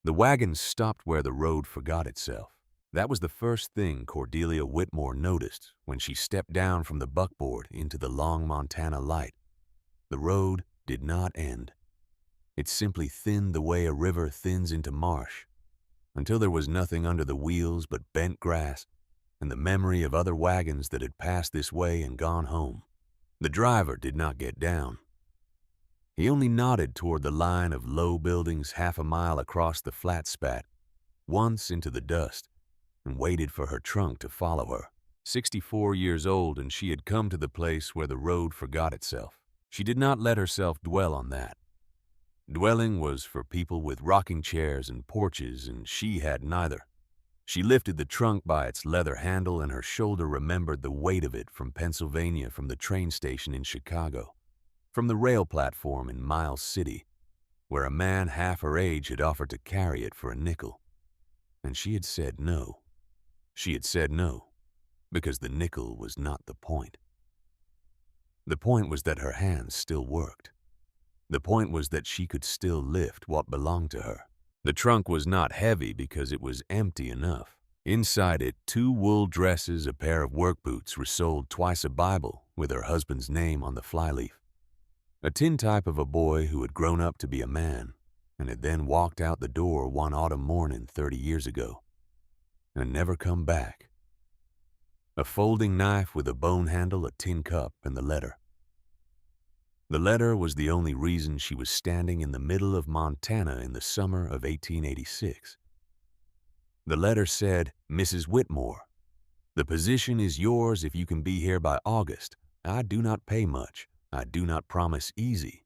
The wagons stopped where the road forgot itself. That was the first thing Cordelia Whitmore noticed when she stepped down from the buckboard into the long Montana light. The road did not end. It simply thinned the way a river thins into marsh, until there was nothing under the wheels but bent grass and the memory of other wagons that had passed this way and gone home. The driver did not get down. He only nodded toward the line of low buildings half a mile across the flat spat, once into the dust, and waited for her trunk to follow her. 64 years old, and she had come to the place where the road forgot itself. She did not let herself dwell on that. Dwelling was for people with rocking chairs and porches, and she had neither. She lifted the trunk by its leather handle, and her shoulder remembered the weight of it from Pennsylvania, from the train station in Chicago, from the rail platform in Miles City, where a man half her age had offered to carry it for a nickel. And she had said no. She had said no, because the nickel was not the point. The point was that her hands still worked. The point was that she could still lift what belonged to her. The trunk was not heavy because it was empty enough. Inside it, 2 wool dresses, a pair of work boots, resold twice a Bible with her husband's name on the flyleaf. A tintype of a boy who had grown up to be a man and had then walked out the door one autumn morning 30 years ago and never come back. A folding knife with a bone handle, a tin cup, and the letter. The letter was the only reason she was standing in the middle of Montana in the summer of 1886. The letter said, "Mrs. Whitmore, the position is yours if you can be here by August. I do not pay much. I do not promise easy.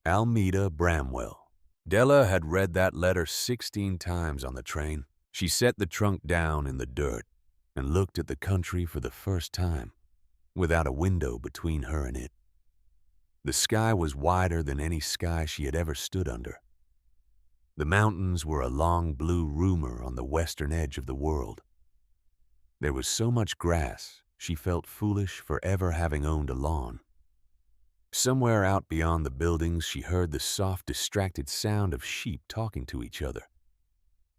Almeda Bramwell." Della had read that letter 16 times on the train. She set the trunk down in the dirt and looked at the country for the first time, without a window between her and it. The sky was wider than any sky she had ever stood under. The mountains were a long blue rumor on the western edge of the world. There was so much grass, she felt foolish for ever having owned a lawn. Somewhere out beyond the buildings, she heard the soft, distracted sound of sheep talking to each other,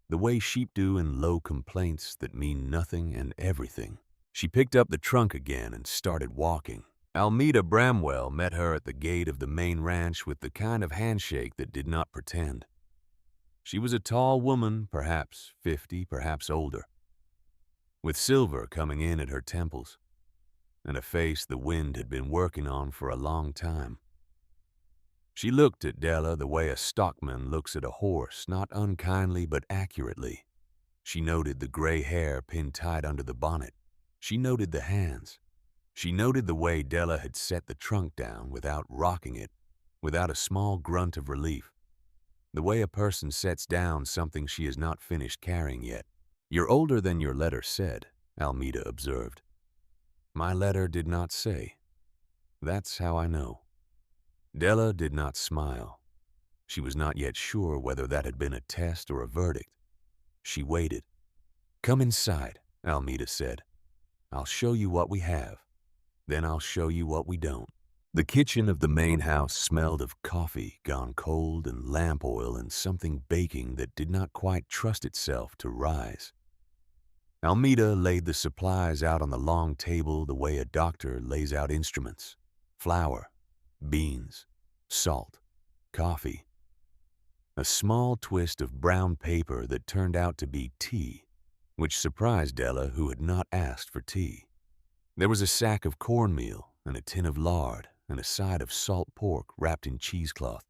the way sheep do in low complaints that mean nothing and everything. She picked up the trunk again and started walking. Almeda Bramwell met her at the gate of the main ranch with the kind of handshake that did not pretend. She was a tall woman, perhaps 50, perhaps older, with silver coming in at her temples, and a face the wind had been working on for a long time. She looked at Della the way a stockman looks at a horse, not unkindly but accurately. She noted the gray hair pinned tight under the bonnet. She noted the hands. She noted the way Della had set the trunk down without rocking it, without a small grunt of relief, the way a person sets down something she has not finished carrying yet. "You're older than your letter said," Almeda observed. "My letter did not say. That's how I know." Della did not smile. She was not yet sure whether that had been a test or a verdict. She waited. "Come inside," Almeda said. "I'll show you what we have. Then I'll show you what we don't." The kitchen of the main house smelled of coffee gone cold and lamp oil and something baking that did not quite trust itself to rise. Almeda laid the supplies out on the long table the way a doctor lays out instruments: flour, beans, salt, coffee. A small twist of brown paper that turned out to be tea, which surprised Della, who had not asked for tea. There was a sack of cornmeal and a tin of lard and a side of salt pork wrapped in cheesecloth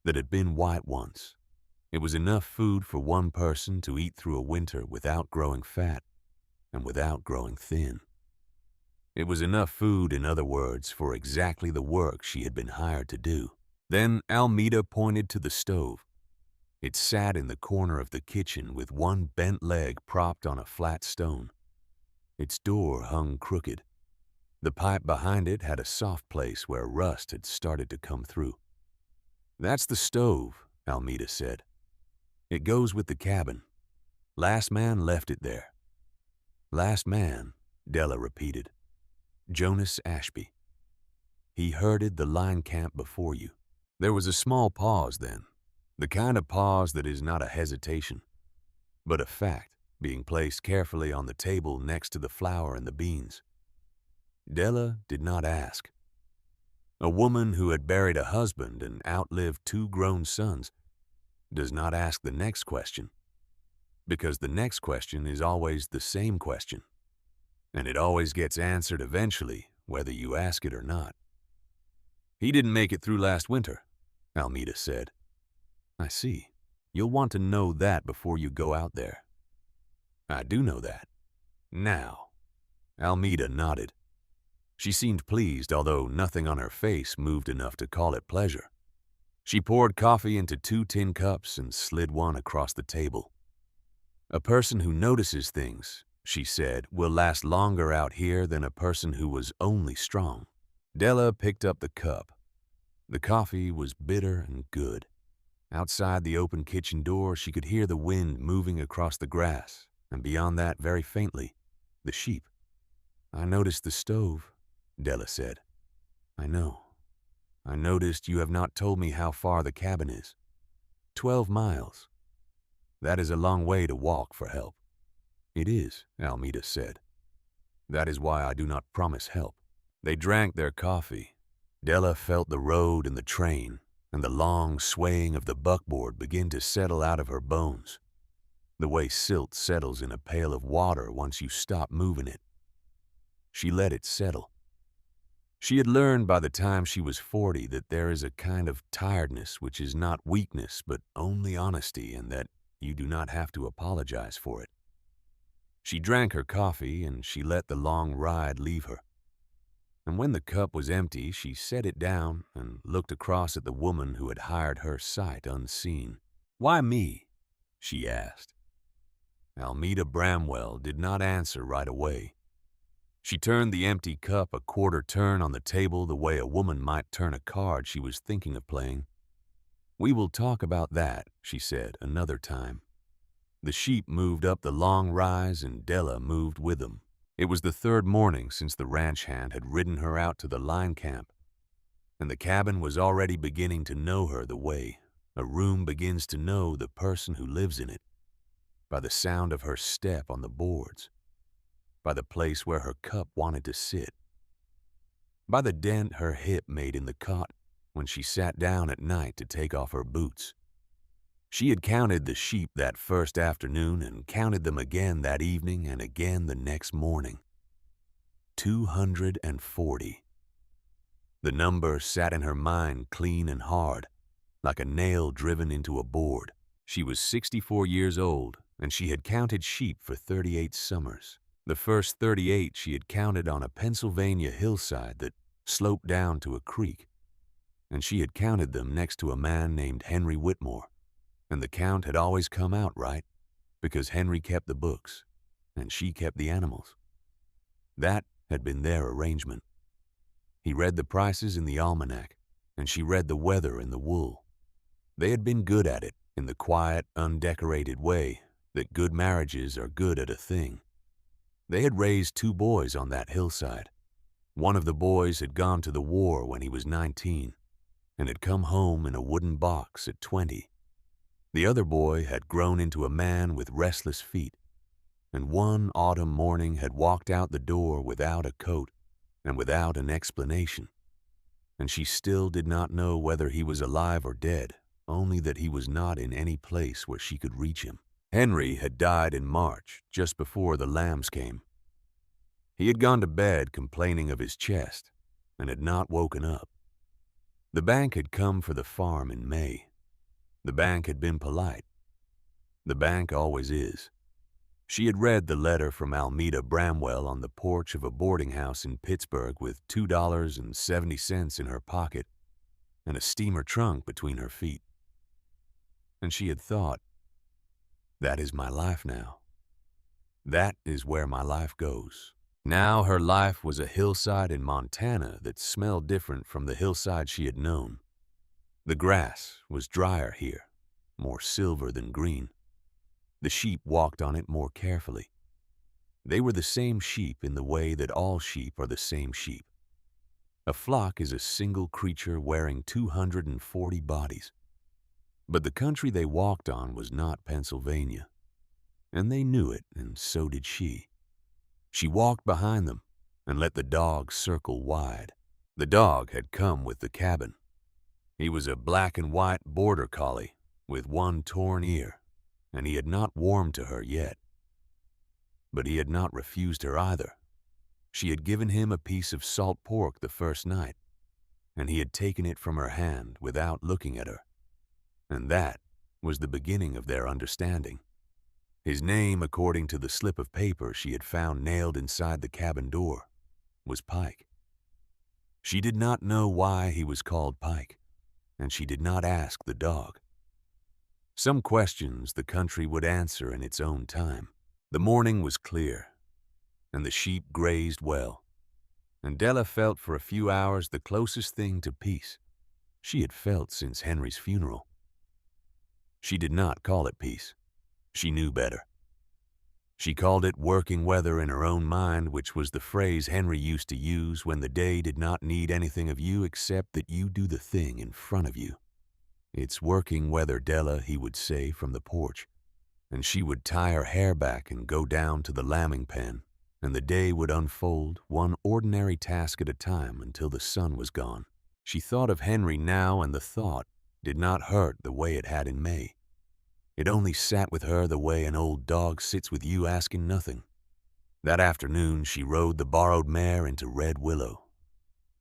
that had been white once. It was enough food for one person to eat through a winter without growing fat and without growing thin. It was enough food, in other words, for exactly the work she had been hired to do. Then Almeda pointed to the stove. It sat in the corner of the kitchen with one bent leg propped on a flat stone. Its door hung crooked. The pipe behind it had a soft place where rust had started to come through. "That's the stove," Almeda said. "It goes with the cabin. Last man left it there." "Last man," Della repeated. "Jonas Ashby. He herded the line camp before you." There was a small pause then. The kind of pause that is not a hesitation, but a fact being placed carefully on the table next to the flour and the beans. Della did not ask. A woman who had buried a husband and outlived 2 grown sons does not ask the next question, because the next question is always the same question, and it always gets answered eventually, whether you ask it or not. "He didn't make it through last winter," Almeda said. "I see. You'll want to know that before you go out there." "I do know that. Now." Almeda nodded. She seemed pleased, although nothing on her face moved enough to call it pleasure. She poured coffee into 2 tin cups and slid one across the table. "A person who notices things," she said, "will last longer out here than a person who was only strong." Della picked up the cup. The coffee was bitter and good. Outside the open kitchen door, she could hear the wind moving across the grass, and beyond that, very faintly, the sheep. "I noticed the stove," Della said. "I know. I noticed you have not told me how far the cabin is." 12 miles. "That is a long way to walk for help." "It is," Almeda said. "That is why I do not promise help." They drank their coffee. Della felt the road and the train, and the long swaying of the buckboard begin to settle out of her bones, the way silt settles in a pail of water once you stop moving it. She let it settle. She had learned by the time she was 40 that there is a kind of tiredness which is not weakness but only honesty, and that you do not have to apologize for it. She drank her coffee and she let the long ride leave her. And when the cup was empty, she set it down and looked across at the woman who had hired her sight unseen. "Why me?" she asked. Almeda Bramwell did not answer right away. She turned the empty cup a quarter turn on the table the way a woman might turn a card she was thinking of playing. "We will talk about that," she said, "another time." The sheep moved up the long rise and Della moved with them. It was the 3rd morning since the ranch hand had ridden her out to the line camp, and the cabin was already beginning to know her the way a room begins to know the person who lives in it, by the sound of her step on the boards, by the place where her cup wanted to sit, by the dent her hip made in the cot when she sat down at night to take off her boots. She had counted the sheep that first afternoon and counted them again that evening and again the next morning. 240. The number sat in her mind clean and hard, like a nail driven into a board. She was 64 years old, and she had counted sheep for 38 summers. The first 38 she had counted on a Pennsylvania hillside that sloped down to a creek, and she had counted them next to a man named Henry Whitmore. And the count had always come out right, because Henry kept the books, and she kept the animals. That had been their arrangement. He read the prices in the almanac, and she read the weather in the wool. They had been good at it, in the quiet, undecorated way that good marriages are good at a thing. They had raised 2 boys on that hillside. One of the boys had gone to the war when he was 19, and had come home in a wooden box at 20. The other boy had grown into a man with restless feet, and one autumn morning had walked out the door without a coat and without an explanation, and she still did not know whether he was alive or dead, only that he was not in any place where she could reach him. Henry had died in March, just before the lambs came. He had gone to bed complaining of his chest and had not woken up. The bank had come for the farm in May. The bank had been polite. The bank always is. She had read the letter from Almeda Bramwell on the porch of a boarding house in Pittsburgh with $2.70 in her pocket and a steamer trunk between her feet. And she had thought, that is my life now. That is where my life goes. Now her life was a hillside in Montana that smelled different from the hillside she had known. The grass was drier here, more silver than green. The sheep walked on it more carefully. They were the same sheep in the way that all sheep are the same sheep. A flock is a single creature wearing 240 bodies. But the country they walked on was not Pennsylvania, and they knew it, and so did she. She walked behind them and let the dog circle wide. The dog had come with the cabin. He was a black and white border collie with one torn ear, and he had not warmed to her yet. But he had not refused her either. She had given him a piece of salt pork the first night, and he had taken it from her hand without looking at her. And that was the beginning of their understanding. His name, according to the slip of paper she had found nailed inside the cabin door, was Pike. She did not know why he was called Pike, and she did not ask the dog. Some questions the country would answer in its own time. The morning was clear, and the sheep grazed well, and Della felt for a few hours the closest thing to peace she had felt since Henry's funeral. She did not call it peace. She knew better. She called it working weather in her own mind, which was the phrase Henry used to use when the day did not need anything of you except that you do the thing in front of you. "It's working weather, Della," he would say from the porch, and she would tie her hair back and go down to the lambing pen, and the day would unfold one ordinary task at a time until the sun was gone. She thought of Henry now, and the thought did not hurt the way it had in May. It only sat with her the way an old dog sits with you asking nothing. That afternoon she rode the borrowed mare into Red Willow.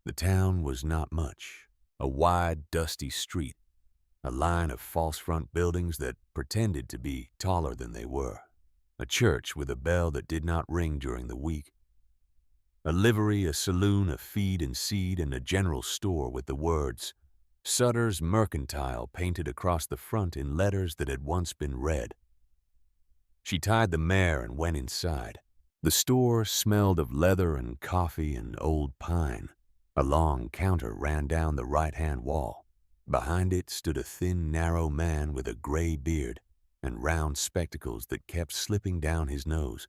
The town was not much. A wide, dusty street, a line of false front buildings that pretended to be taller than they were, a church with a bell that did not ring during the week, a livery, a saloon, a feed and seed, and a general store with the words Sutter's Mercantile painted across the front in letters that had once been red. She tied the mare and went inside. The store smelled of leather and coffee and old pine. A long counter ran down the right-hand wall. Behind it stood a thin, narrow man with a gray beard and round spectacles that kept slipping down his nose.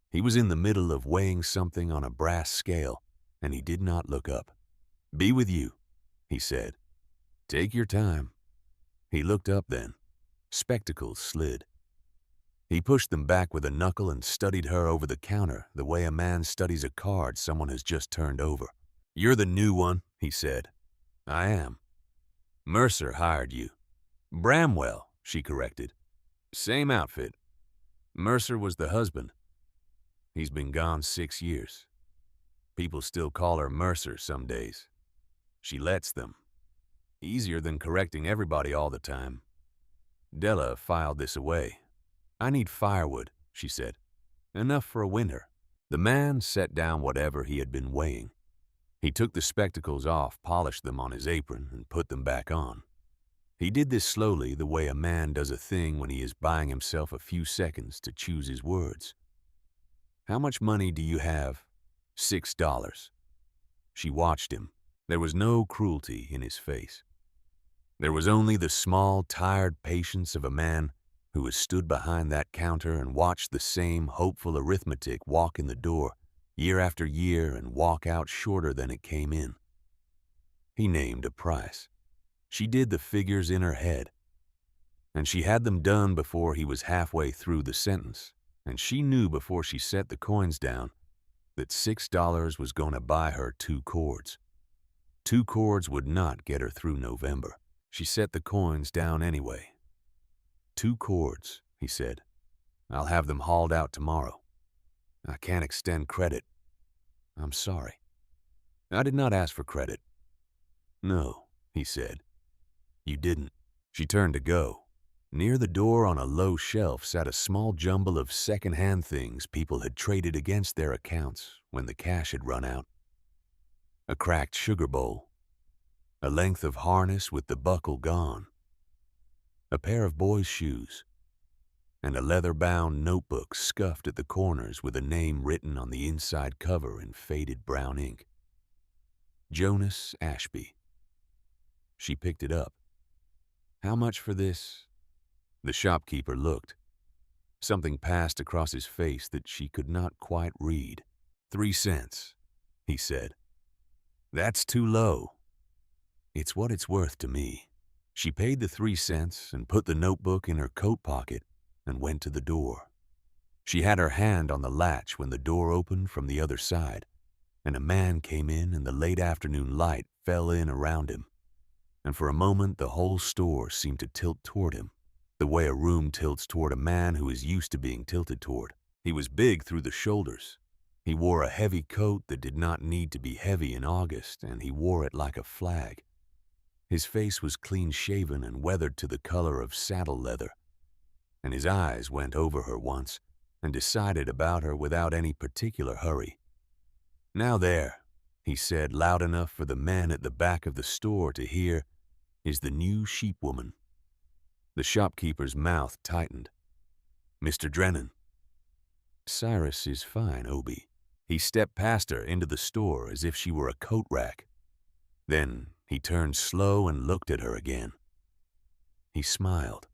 He was in the middle of weighing something on a brass scale, and he did not look up. "Be with you," he said. "Take your time." He looked up then. Spectacles slid. He pushed them back with a knuckle and studied her over the counter the way a man studies a card someone has just turned over. "You're the new one," he said. "I am." "Mercer hired you." "Bramwell," she corrected. "Same outfit. Mercer was the husband. He's been gone 6 years. People still call her Mercer some days. She lets them. Easier than correcting everybody all the time." Della filed this away. "I need firewood," she said. "Enough for a winter." The man set down whatever he had been weighing. He took the spectacles off, polished them on his apron, and put them back on. He did this slowly, the way a man does a thing when he is buying himself a few seconds to choose his words. "How much money do you have?" $6. She watched him. There was no cruelty in his face. There was only the small, tired patience of a man who has stood behind that counter and watched the same hopeful arithmetic walk in the door year after year and walk out shorter than it came in. He named a price. She did the figures in her head, and she had them done before he was halfway through the sentence, and she knew before she set the coins down that $6 was going to buy her 2 cords. 2 cords would not get her through November. She set the coins down anyway. 2 cords, he said. "I'll have them hauled out tomorrow. I can't extend credit. I'm sorry." "I did not ask for credit." "No," he said. "You didn't." She turned to go. Near the door on a low shelf sat a small jumble of second-hand things people had traded against their accounts when the cash had run out. A cracked sugar bowl, a length of harness with the buckle gone, a pair of boys' shoes, and a leather-bound notebook scuffed at the corners with a name written on the inside cover in faded brown ink. Jonas Ashby. She picked it up. "How much for this?" The shopkeeper looked. Something passed across his face that she could not quite read. 3 cents, he said. "That's too low." "It's what it's worth to me." She paid the 3 cents and put the notebook in her coat pocket and went to the door. She had her hand on the latch when the door opened from the other side, and a man came in and the late afternoon light fell in around him. And for a moment the whole store seemed to tilt toward him, the way a room tilts toward a man who is used to being tilted toward. He was big through the shoulders. He wore a heavy coat that did not need to be heavy in August, and he wore it like a flag. His face was clean-shaven and weathered to the color of saddle leather, and his eyes went over her once and decided about her without any particular hurry. "Now there," he said loud enough for the men at the back of the store to hear, "is the new sheep woman." The shopkeeper's mouth tightened. "Mr. Drennan." "Cyrus is fine, Obie." He stepped past her into the store as if she were a coat rack. Then he turned slow and looked at her again. He smiled.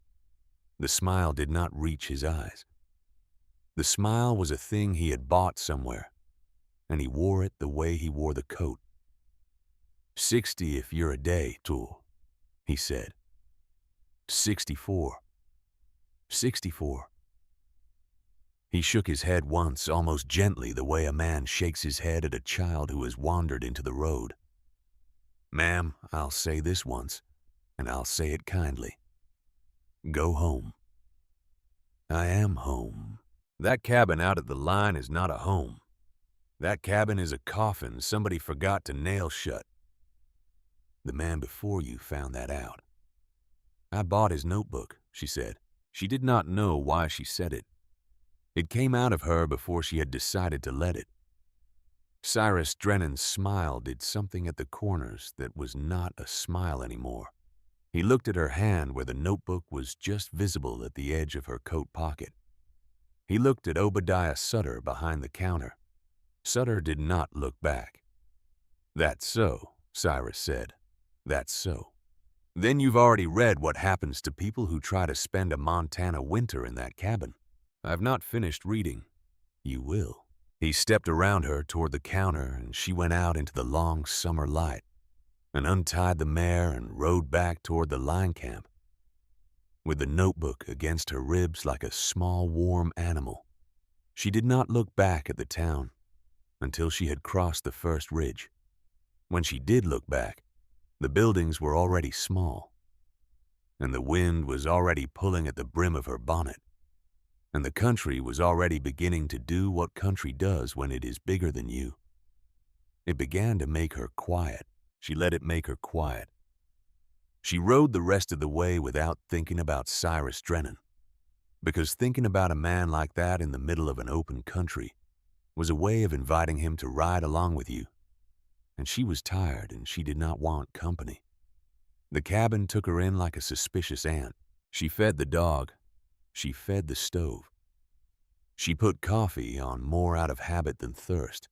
The smile did not reach his eyes. The smile was a thing he had bought somewhere, and he wore it the way he wore the coat. "60 if you're a day, Tool," he said. 64. 64. He shook his head once, almost gently, the way a man shakes his head at a child who has wandered into the road. "Ma'am, I'll say this once, and I'll say it kindly. Go home." "I am home." "That cabin out at the line is not a home. That cabin is a coffin somebody forgot to nail shut. The man before you found that out." "I bought his notebook," she said. She did not know why she said it. It came out of her before she had decided to let it. Cyrus Drennan's smile did something at the corners that was not a smile anymore. He looked at her hand where the notebook was just visible at the edge of her coat pocket. He looked at Obadiah Sutter behind the counter. Sutter did not look back. "That's so," Cyrus said. "That's so. Then you've already read what happens to people who try to spend a Montana winter in that cabin." "I've not finished reading." "You will." He stepped around her toward the counter, and she went out into the long summer light and untied the mare and rode back toward the line camp, with the notebook against her ribs like a small, warm animal. She did not look back at the town until she had crossed the first ridge. When she did look back, the buildings were already small, and the wind was already pulling at the brim of her bonnet, and the country was already beginning to do what country does when it is bigger than you. It began to make her quiet. She let it make her quiet. She rode the rest of the way without thinking about Cyrus Drennan, because thinking about a man like that in the middle of an open country was a way of inviting him to ride along with you. And she was tired, and she did not want company. The cabin took her in like a suspicious ant. She fed the dog. She fed the stove. She put coffee on more out of habit than thirst,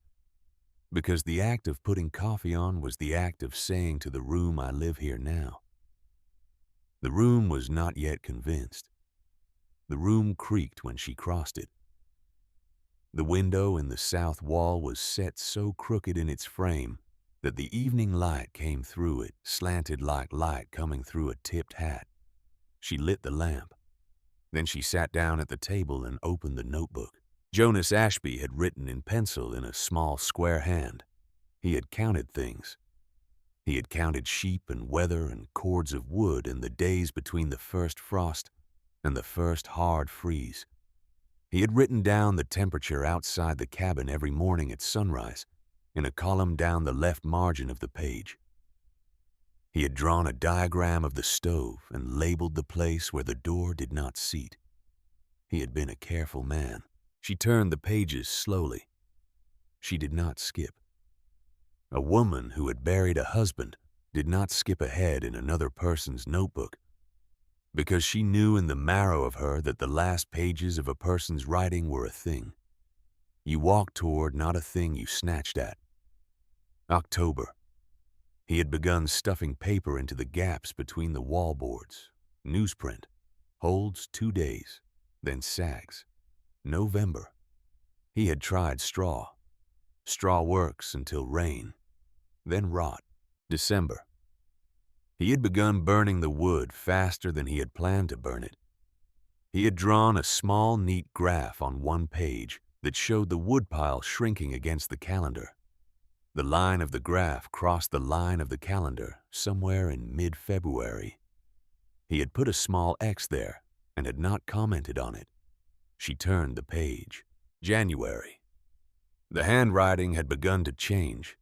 because the act of putting coffee on was the act of saying to the room, "I live here now." The room was not yet convinced. The room creaked when she crossed it. The window in the south wall was set so crooked in its frame that the evening light came through it, slanted like light coming through a tipped hat. She lit the lamp. Then she sat down at the table and opened the notebook. Jonas Ashby had written in pencil in a small square hand. He had counted things. He had counted sheep and weather and cords of wood and the days between the first frost and the first hard freeze. He had written down the temperature outside the cabin every morning at sunrise in a column down the left margin of the page. He had drawn a diagram of the stove and labeled the place where the door did not seat. He had been a careful man. She turned the pages slowly. She did not skip. A woman who had buried a husband did not skip ahead in another person's notebook, because she knew in the marrow of her that the last pages of a person's writing were a thing you walked toward, not a thing you snatched at. October. He had begun stuffing paper into the gaps between the wallboards. Newsprint. Holds 2 days, then sags. November. He had tried straw. Straw works until rain, then rot. December. He had begun burning the wood faster than he had planned to burn it. He had drawn a small, neat graph on one page that showed the woodpile shrinking against the calendar. The line of the graph crossed the line of the calendar somewhere in mid-February. He had put a small X there and had not commented on it. She turned the page. January. The handwriting had begun to change.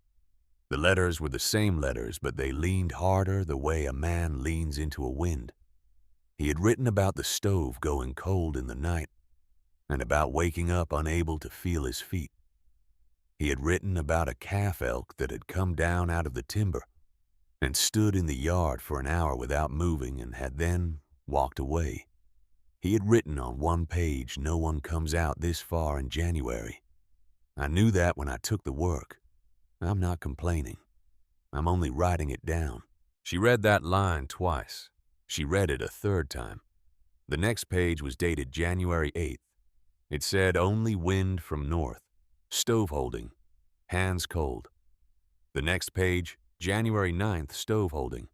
The letters were the same letters, but they leaned harder the way a man leans into a wind. He had written about the stove going cold in the night and about waking up unable to feel his feet. He had written about a calf elk that had come down out of the timber and stood in the yard for an hour without moving and had then walked away. He had written on one page, "No one comes out this far in January." I knew that when I took the work. I'm not complaining. I'm only writing it down. She read that line twice. She read it a third time. The next page was dated January 8th. It said, "Only wind from north. Stove holding. Hands cold." The next page, January 9th, stove holding.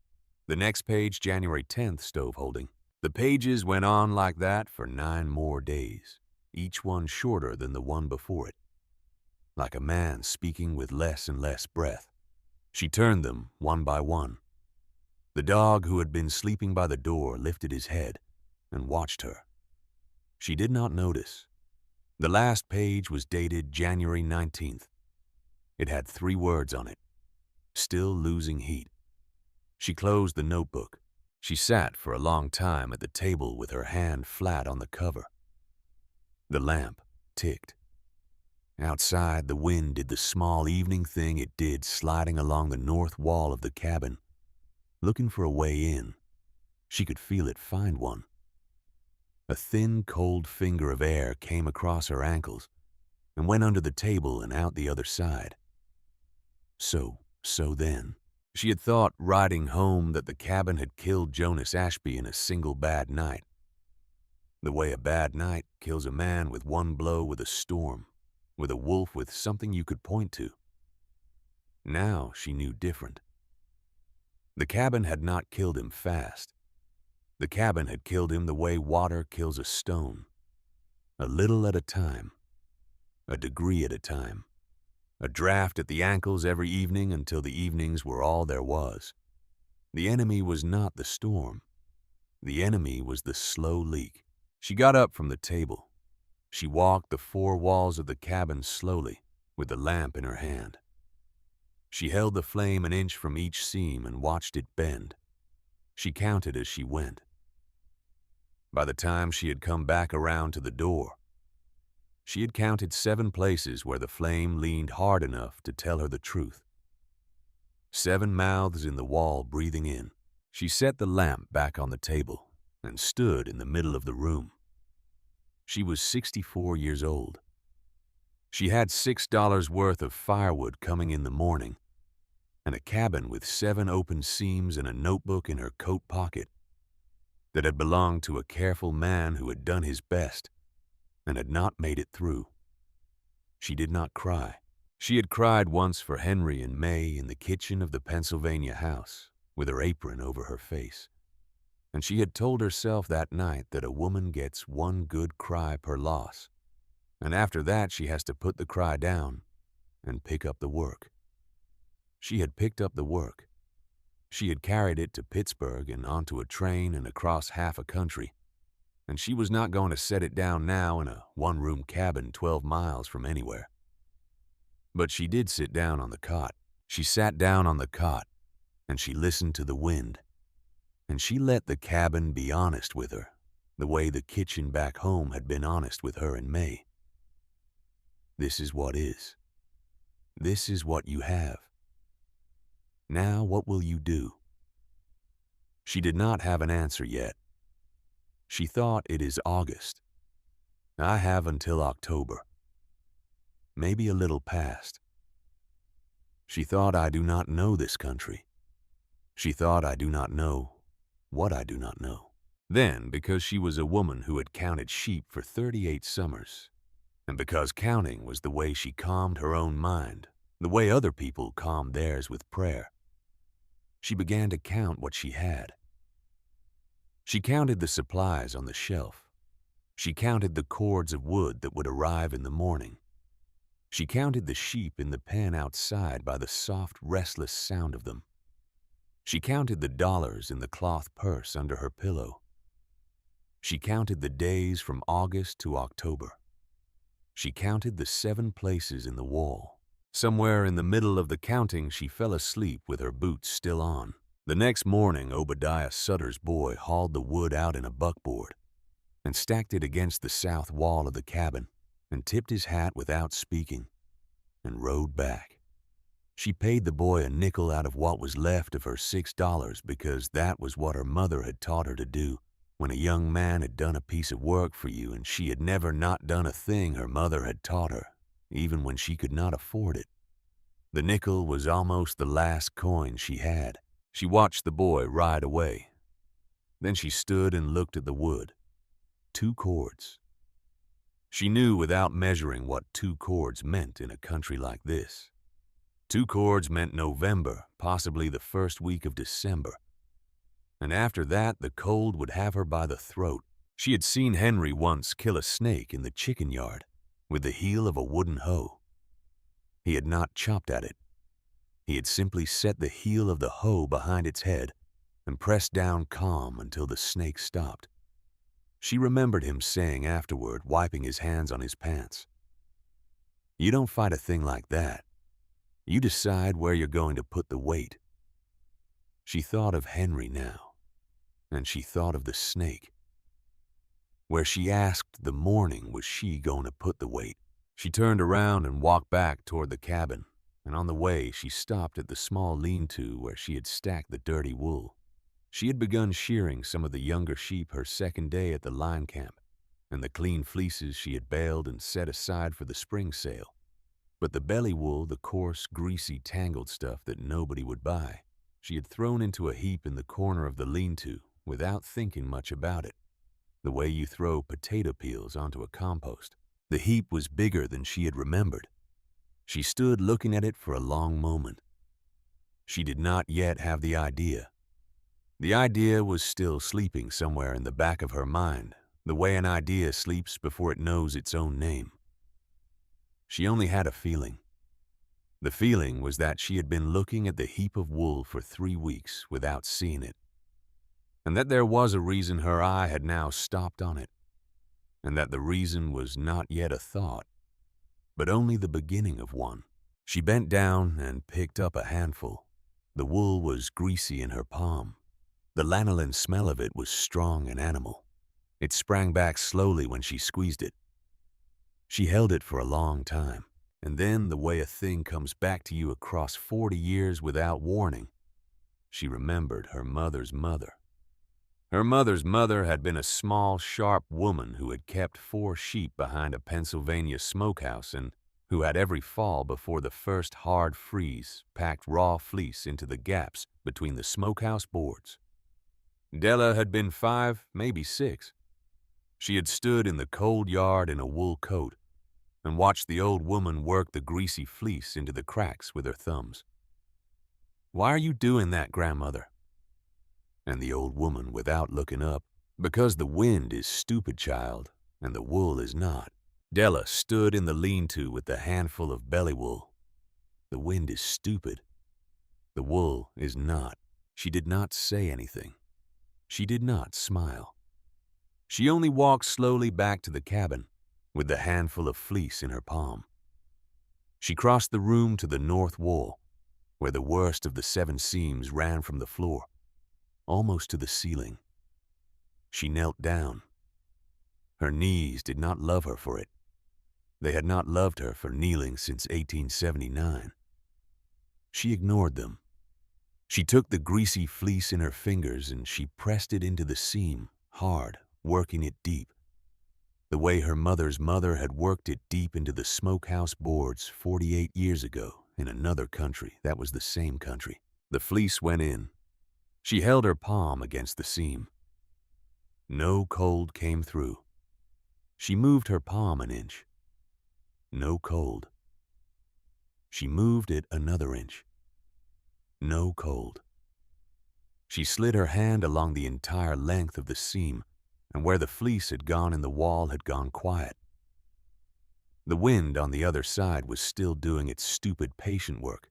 The next page, January 10th, stove holding. The pages went on like that for 9 more days, each one shorter than the one before it, like a man speaking with less and less breath. She turned them one by one. The dog who had been sleeping by the door lifted his head and watched her. She did not notice. The last page was dated January 19th. It had 3 words on it: "Still losing heat." She closed the notebook. She sat for a long time at the table with her hand flat on the cover. The lamp ticked. Outside, the wind did the small evening thing it did, sliding along the north wall of the cabin, looking for a way in. She could feel it find one. A thin, cold finger of air came across her ankles and went under the table and out the other side. So then. She had thought, riding home, that the cabin had killed Jonas Ashby in a single bad night. The way a bad night kills a man with one blow, with a storm, with a wolf, with something you could point to. Now she knew different. The cabin had not killed him fast. The cabin had killed him the way water kills a stone. A little at a time. A degree at a time. A draft at the ankles every evening until the evenings were all there was. The enemy was not the storm. The enemy was the slow leak. She got up from the table. She walked the 4 walls of the cabin slowly, with the lamp in her hand. She held the flame an inch from each seam and watched it bend. She counted as she went. By the time she had come back around to the door, she had counted 7 places where the flame leaned hard enough to tell her the truth. 7 mouths in the wall breathing in. She set the lamp back on the table and stood in the middle of the room. She was 64 years old. She had $6 worth of firewood coming in the morning, and a cabin with 7 open seams and a notebook in her coat pocket that had belonged to a careful man who had done his best and had not made it through. She did not cry. She had cried once for Henry and May in the kitchen of the Pennsylvania house, with her apron over her face. And she had told herself that night that a woman gets 1 good cry per loss, and after that she has to put the cry down and pick up the work. She had picked up the work. She had carried it to Pittsburgh and onto a train and across half a country, and she was not going to set it down now in a 1-room cabin 12 miles from anywhere. But she did sit down on the cot. She sat down on the cot, and she listened to the wind, and she let the cabin be honest with her, the way the kitchen back home had been honest with her in May. This is what is. This is what you have. Now what will you do? She did not have an answer yet. She thought, it is August. I have until October. Maybe a little past. She thought, I do not know this country. She thought, I do not know what I do not know. Then, because she was a woman who had counted sheep for 38 summers, and because counting was the way she calmed her own mind, the way other people calmed theirs with prayer, She began to count what she had. She counted the supplies on the shelf. She counted the cords of wood that would arrive in the morning. She counted the sheep in the pen outside by the soft, restless sound of them. She counted the dollars in the cloth purse under her pillow. She counted the days from August to October. She counted the 7 places in the wall. Somewhere in the middle of the counting, she fell asleep with her boots still on. The next morning, Obadiah Sutter's boy hauled the wood out in a buckboard and stacked it against the south wall of the cabin and tipped his hat without speaking and rode back. She paid the boy a nickel out of what was left of her $6 because that was what her mother had taught her to do. When a young man had done a piece of work for you and she had never not done a thing her mother had taught her, even when she could not afford it. The nickel was almost the last coin she had. She watched the boy ride away. Then she stood and looked at the wood. 2 cords. She knew without measuring what 2 cords meant in a country like this. 2 cords meant November, possibly the first week of December. And after that, the cold would have her by the throat. She had seen Henry once kill a snake in the chicken yard with the heel of a wooden hoe. He had not chopped at it. He had simply set the heel of the hoe behind its head and pressed down calm until the snake stopped. She remembered him saying afterward, wiping his hands on his pants, "You don't fight a thing like that. You decide where you're going to put the weight." She thought of Henry now, and she thought of the snake. Where she asked the morning was she going to put the weight. She turned around and walked back toward the cabin, and on the way she stopped at the small lean-to where she had stacked the dirty wool. She had begun shearing some of the younger sheep her second day at the line camp, and the clean fleeces she had baled and set aside for the spring sale. But the belly wool, the coarse, greasy, tangled stuff that nobody would buy, she had thrown into a heap in the corner of the lean-to without thinking much about it, the way you throw potato peels onto a compost. The heap was bigger than she had remembered. She stood looking at it for a long moment. She did not yet have the idea. The idea was still sleeping somewhere in the back of her mind, the way an idea sleeps before it knows its own name. She only had a feeling. The feeling was that she had been looking at the heap of wool for 3 weeks without seeing it, and that there was a reason her eye had now stopped on it, and that the reason was not yet a thought, but only the beginning of one. She bent down and picked up a handful. The wool was greasy in her palm. The lanolin smell of it was strong and animal. It sprang back slowly when she squeezed it. She held it for a long time, and then, the way a thing comes back to you across 40 years without warning, she remembered her mother's mother. Her mother's mother had been a small, sharp woman who had kept 4 sheep behind a Pennsylvania smokehouse and who had every fall before the first hard freeze packed raw fleece into the gaps between the smokehouse boards. Della had been 5, maybe 6. She had stood in the cold yard in a wool coat and watched the old woman work the greasy fleece into the cracks with her thumbs. "Why are you doing that, grandmother?" And the old woman, without looking up, "Because the wind is stupid, child, and the wool is not." Della stood in the lean-to with the handful of belly wool. The wind is stupid. The wool is not. She did not say anything. She did not smile. She only walked slowly back to the cabin with the handful of fleece in her palm. She crossed the room to the north wall, where the worst of the 7 seams ran from the floor, almost to the ceiling. She knelt down. Her knees did not love her for it. They had not loved her for kneeling since 1879. She ignored them. She took the greasy fleece in her fingers and she pressed it into the seam, hard, working it deep, the way her mother's mother had worked it deep into the smokehouse boards 48 years ago in another country that was the same country. The fleece went in. She held her palm against the seam. No cold came through. She moved her palm an inch. No cold. She moved it another inch. No cold. She slid her hand along the entire length of the seam, and where the fleece had gone in the wall had gone quiet. The wind on the other side was still doing its stupid patient work.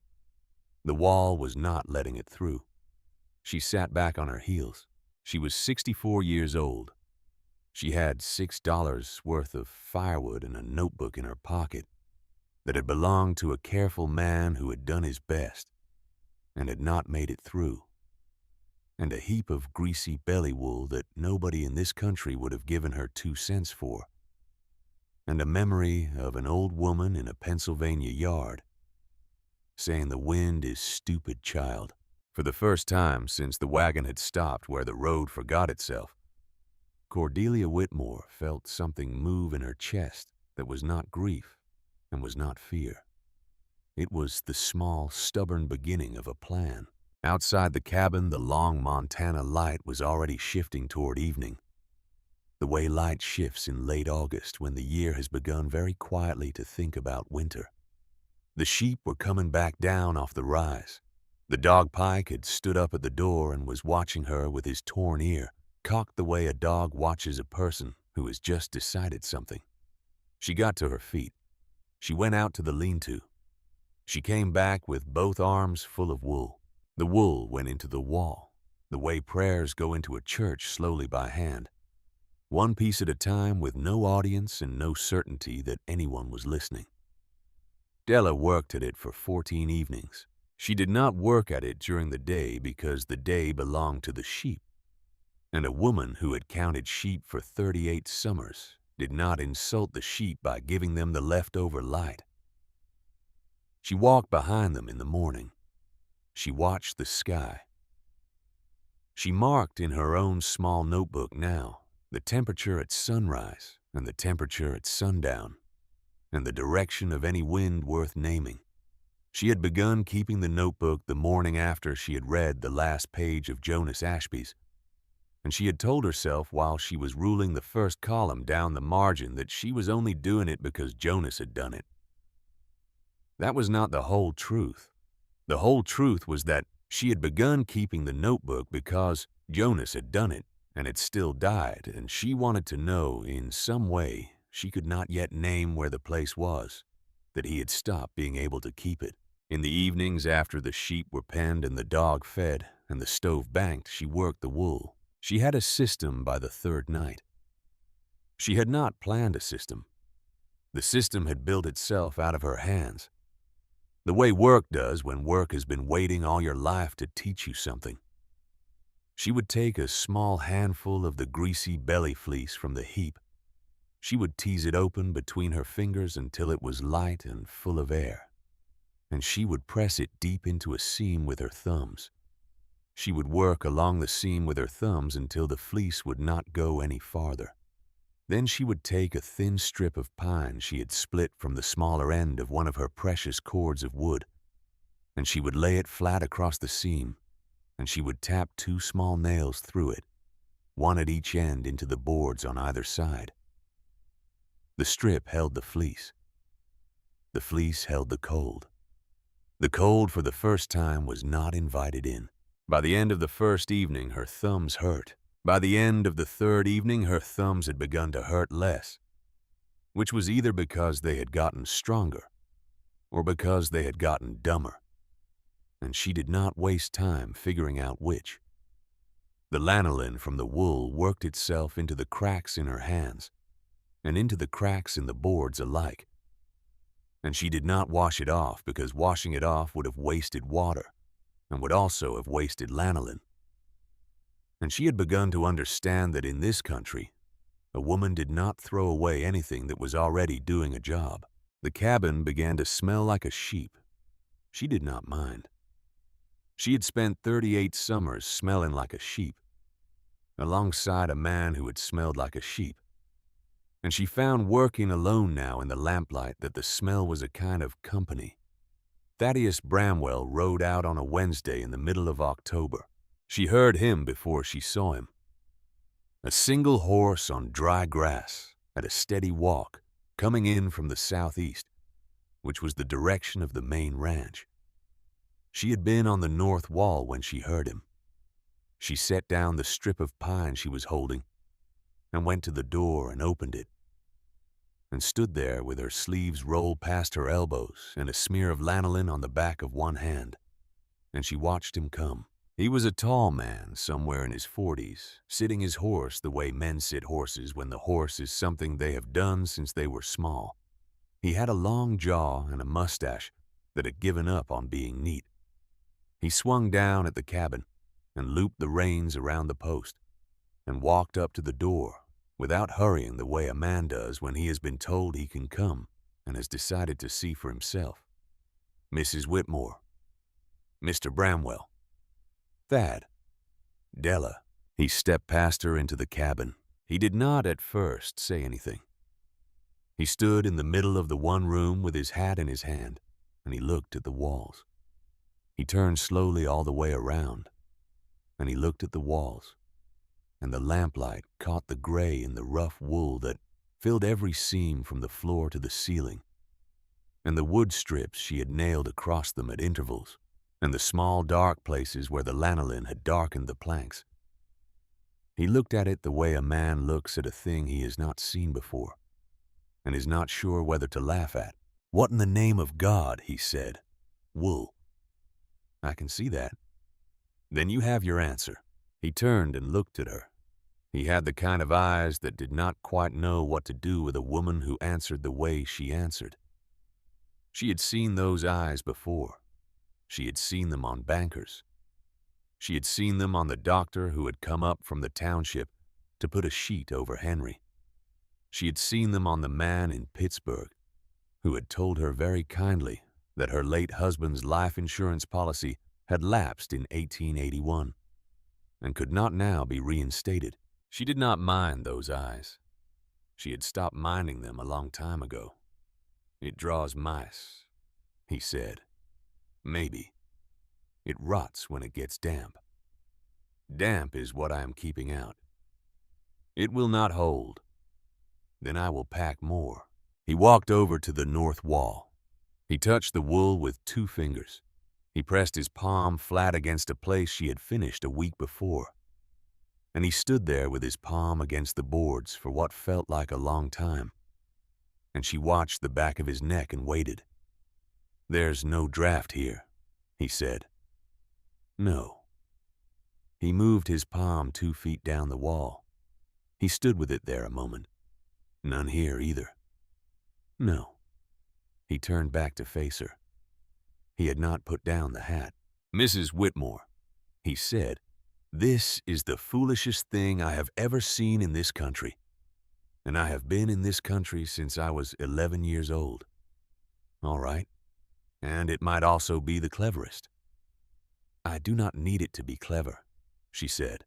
The wall was not letting it through. She sat back on her heels. She was 64 years old. She had $6 worth of firewood and a notebook in her pocket that had belonged to a careful man who had done his best and had not made it through, and a heap of greasy belly wool that nobody in this country would have given her 2 cents for, and a memory of an old woman in a Pennsylvania yard saying the wind is stupid, child. For the first time since the wagon had stopped where the road forgot itself, Cordelia Whitmore felt something move in her chest that was not grief and was not fear. It was the small, stubborn beginning of a plan. Outside the cabin, the long Montana light was already shifting toward evening, the way light shifts in late August when the year has begun very quietly to think about winter. The sheep were coming back down off the rise. The dog Pike had stood up at the door and was watching her with his torn ear, cocked the way a dog watches a person who has just decided something. She got to her feet. She went out to the lean-to. She came back with both arms full of wool. The wool went into the wall, the way prayers go into a church slowly by hand, one piece at a time with no audience and no certainty that anyone was listening. Della worked at it for 14 evenings. She did not work at it during the day because the day belonged to the sheep, and a woman who had counted sheep for 38 summers did not insult the sheep by giving them the leftover light. She walked behind them in the morning. She watched the sky. She marked in her own small notebook now the temperature at sunrise and the temperature at sundown, and the direction of any wind worth naming. She had begun keeping the notebook the morning after she had read the last page of Jonas Ashby's, and she had told herself while she was ruling the first column down the margin that she was only doing it because Jonas had done it. That was not the whole truth. The whole truth was that she had begun keeping the notebook because Jonas had done it, and it still died, and she wanted to know in some way, she could not yet name where the place was, that he had stopped being able to keep it. In the evenings after the sheep were penned and the dog fed and the stove banked, she worked the wool. She had a system by the third night. She had not planned a system. The system had built itself out of her hands, the way work does when work has been waiting all your life to teach you something. She would take a small handful of the greasy belly fleece from the heap. She would tease it open between her fingers until it was light and full of air, and she would press it deep into a seam with her thumbs. She would work along the seam with her thumbs until the fleece would not go any farther. Then she would take a thin strip of pine she had split from the smaller end of one of her precious cords of wood, and she would lay it flat across the seam, and she would tap 2 small nails through it, one at each end into the boards on either side. The strip held the fleece. The fleece held the cold. The cold for the first time was not invited in. By the end of the first evening, her thumbs hurt. By the end of the third evening, her thumbs had begun to hurt less, which was either because they had gotten stronger or because they had gotten dumber, and she did not waste time figuring out which. The lanolin from the wool worked itself into the cracks in her hands and into the cracks in the boards alike, and she did not wash it off because washing it off would have wasted water and would also have wasted lanolin. And she had begun to understand that in this country, a woman did not throw away anything that was already doing a job. The cabin began to smell like a sheep. She did not mind. She had spent 38 summers smelling like a sheep, alongside a man who had smelled like a sheep. And she found working alone now in the lamplight that the smell was a kind of company. Thaddeus Bramwell rode out on a Wednesday in the middle of October. She heard him before she saw him. A single horse on dry grass at a steady walk, coming in from the southeast, which was the direction of the main ranch. She had been on the north wall when she heard him. She set down the strip of pine she was holding and went to the door and opened it and stood there with her sleeves rolled past her elbows and a smear of lanolin on the back of one hand, and she watched him come. He was a tall man, somewhere in his 40s, sitting his horse the way men sit horses when the horse is something they have done since they were small. He had a long jaw and a mustache that had given up on being neat. He swung down at the cabin and looped the reins around the post and walked up to the door without hurrying the way a man does when he has been told he can come and has decided to see for himself. Mrs. Whitmore, Mr. Bramwell, Thad, Della. He stepped past her into the cabin. He did not at first say anything. He stood in the middle of the one room with his hat in his hand, and he looked at the walls. He turned slowly all the way around, and he looked at the walls, and the lamplight caught the gray in the rough wool that filled every seam from the floor to the ceiling, and the wood strips she had nailed across them at intervals, and the small dark places where the lanolin had darkened the planks. He looked at it the way a man looks at a thing he has not seen before and is not sure whether to laugh at. "What in the name of God," he said. "Wool." "I can see that." "Then you have your answer." He turned and looked at her. He had the kind of eyes that did not quite know what to do with a woman who answered the way she answered. She had seen those eyes before. She had seen them on bankers. She had seen them on the doctor who had come up from the township to put a sheet over Henry. She had seen them on the man in Pittsburgh who had told her very kindly that her late husband's life insurance policy had lapsed in 1881 and could not now be reinstated. She did not mind those eyes. She had stopped minding them a long time ago. "It draws mice," he said. "Maybe. It rots when it gets damp. Damp is what I am keeping out. It will not hold. Then I will pack more." He walked over to the north wall. He touched the wool with 2 fingers. He pressed his palm flat against a place she had finished a week before, and he stood there with his palm against the boards for what felt like a long time, and she watched the back of his neck and waited. "There's no draft here," he said. "No." He moved his palm 2 feet down the wall. He stood with it there a moment. "None here either." "No." He turned back to face her. He had not put down the hat. "Mrs. Whitmore," he said, "this is the foolishest thing I have ever seen in this country, and I have been in this country since I was 11 years old. All right, and it might also be the cleverest." "I do not need it to be clever," she said.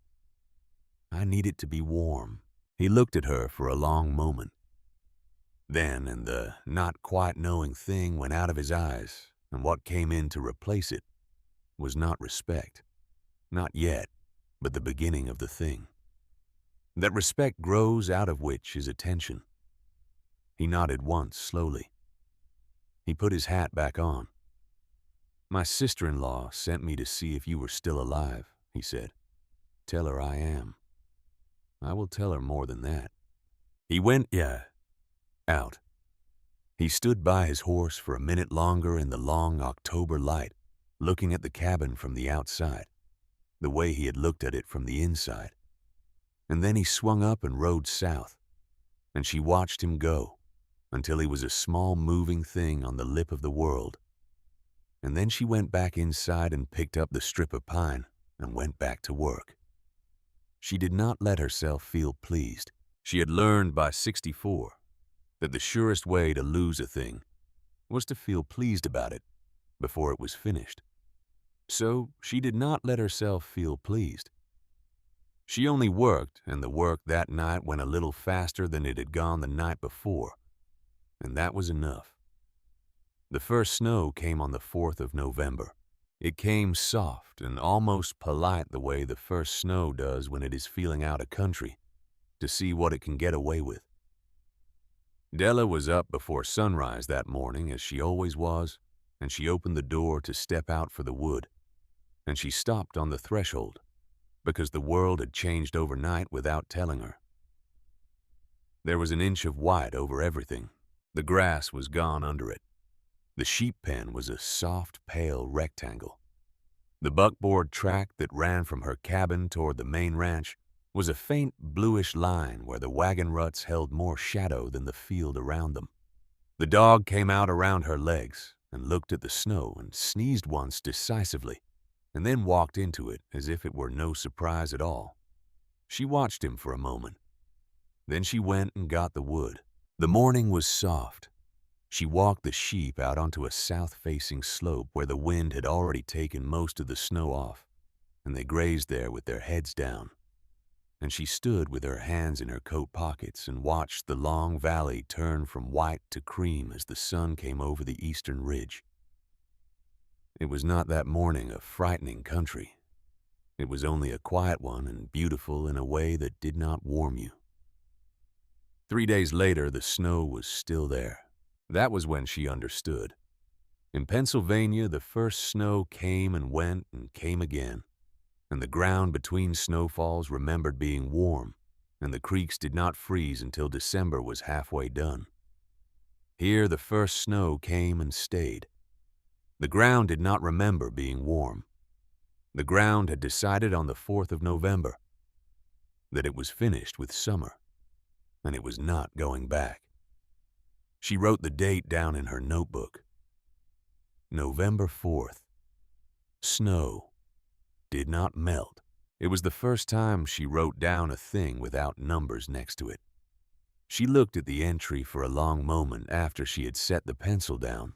"I need it to be warm." He looked at her for a long moment. Then, and the not quite knowing thing went out of his eyes, and what came in to replace it was not respect. Not yet, but the beginning of the thing. That respect grows out of which is attention. He nodded once, slowly. He put his hat back on. "My sister-in-law sent me to see if you were still alive," he said. "Tell her I am. I will tell her more than that." He went, out. He stood by his horse for a minute longer in the long October light, looking at the cabin from the outside, the way he had looked at it from the inside. And then he swung up and rode south, and she watched him go until he was a small moving thing on the lip of the world. And then she went back inside and picked up the strip of pine and went back to work. She did not let herself feel pleased. She had learned by 64 that the surest way to lose a thing was to feel pleased about it before it was finished. So she did not let herself feel pleased. She only worked, and the work that night went a little faster than it had gone the night before, and that was enough. The first snow came on the 4th of November. It came soft and almost polite the way the first snow does when it is feeling out a country to see what it can get away with. Della was up before sunrise that morning, as she always was, and she opened the door to step out for the wood, and she stopped on the threshold, because the world had changed overnight without telling her. There was an inch of white over everything. The grass was gone under it. The sheep pen was a soft, pale rectangle. The buckboard track that ran from her cabin toward the main ranch was a faint bluish line where the wagon ruts held more shadow than the field around them. The dog came out around her legs and looked at the snow and sneezed once decisively, and then walked into it as if it were no surprise at all. She watched him for a moment. Then she went and got the wood. The morning was soft. She walked the sheep out onto a south-facing slope where the wind had already taken most of the snow off, and they grazed there with their heads down. And she stood with her hands in her coat pockets and watched the long valley turn from white to cream as the sun came over the eastern ridge. It was not that morning a frightening country. It was only a quiet one and beautiful in a way that did not warm you. 3 days later, the snow was still there. That was when she understood. In Pennsylvania, the first snow came and went and came again, and the ground between snowfalls remembered being warm, and the creeks did not freeze until December was halfway done. Here, the first snow came and stayed. The ground did not remember being warm. The ground had decided on the 4th of November that it was finished with summer, and it was not going back. She wrote the date down in her notebook. November 4th. Snow did not melt. It was the first time she wrote down a thing without numbers next to it. She looked at the entry for a long moment after she had set the pencil down.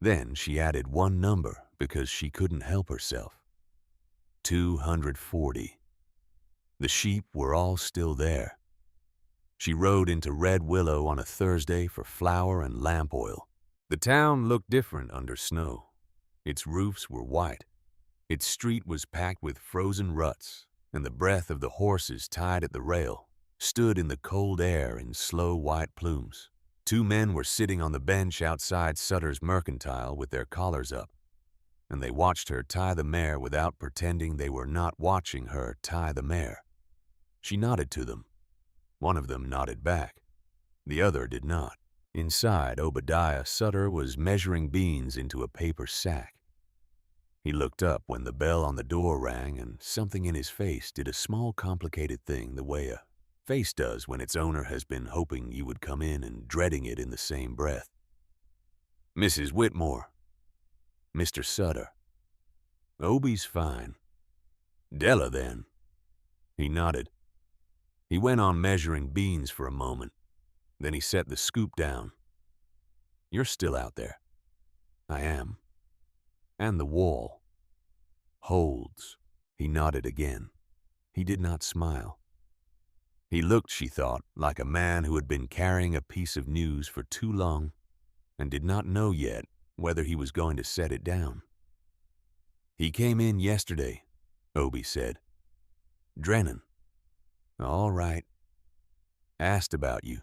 Then she added one number because she couldn't help herself. 240. The sheep were all still there. She rode into Red Willow on a Thursday for flour and lamp oil. The town looked different under snow. Its roofs were white. Its street was packed with frozen ruts, and the breath of the horses tied at the rail stood in the cold air in slow white plumes. 2 men were sitting on the bench outside Sutter's Mercantile with their collars up, and they watched her tie the mare without pretending they were not watching her tie the mare. She nodded to them. One of them nodded back. The other did not. Inside, Obadiah Sutter was measuring beans into a paper sack. He looked up when the bell on the door rang, and something in his face did a small complicated thing the way a face does when its owner has been hoping you would come in and dreading it in the same breath. Mrs. Whitmore. Mr. Sutter. Obie's fine. Della, then. He nodded. He went on measuring beans for a moment. Then he set the scoop down. You're still out there. I am. And the wall holds. He nodded again. He did not smile. He looked, she thought, like a man who had been carrying a piece of news for too long and did not know yet whether he was going to set it down. He came in yesterday, Obie said. Drennan. All right. Asked about you.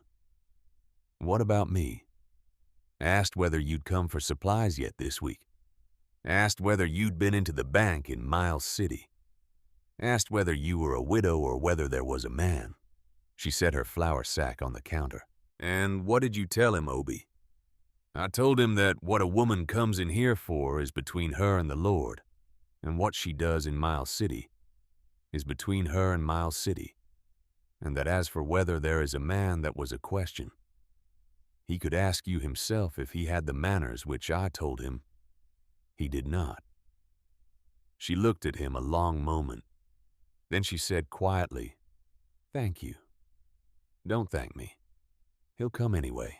What about me? Asked whether you'd come for supplies yet this week. Asked whether you'd been into the bank in Miles City. Asked whether you were a widow or whether there was a man. She set her flour sack on the counter. And what did you tell him, Obie? I told him that what a woman comes in here for is between her and the Lord, and what she does in Miles City is between her and Miles City, and that as for whether there is a man, that was a question. He could ask you himself if he had the manners which I told him he did not. She looked at him a long moment. Then she said quietly, Thank you. Don't thank me. He'll come anyway.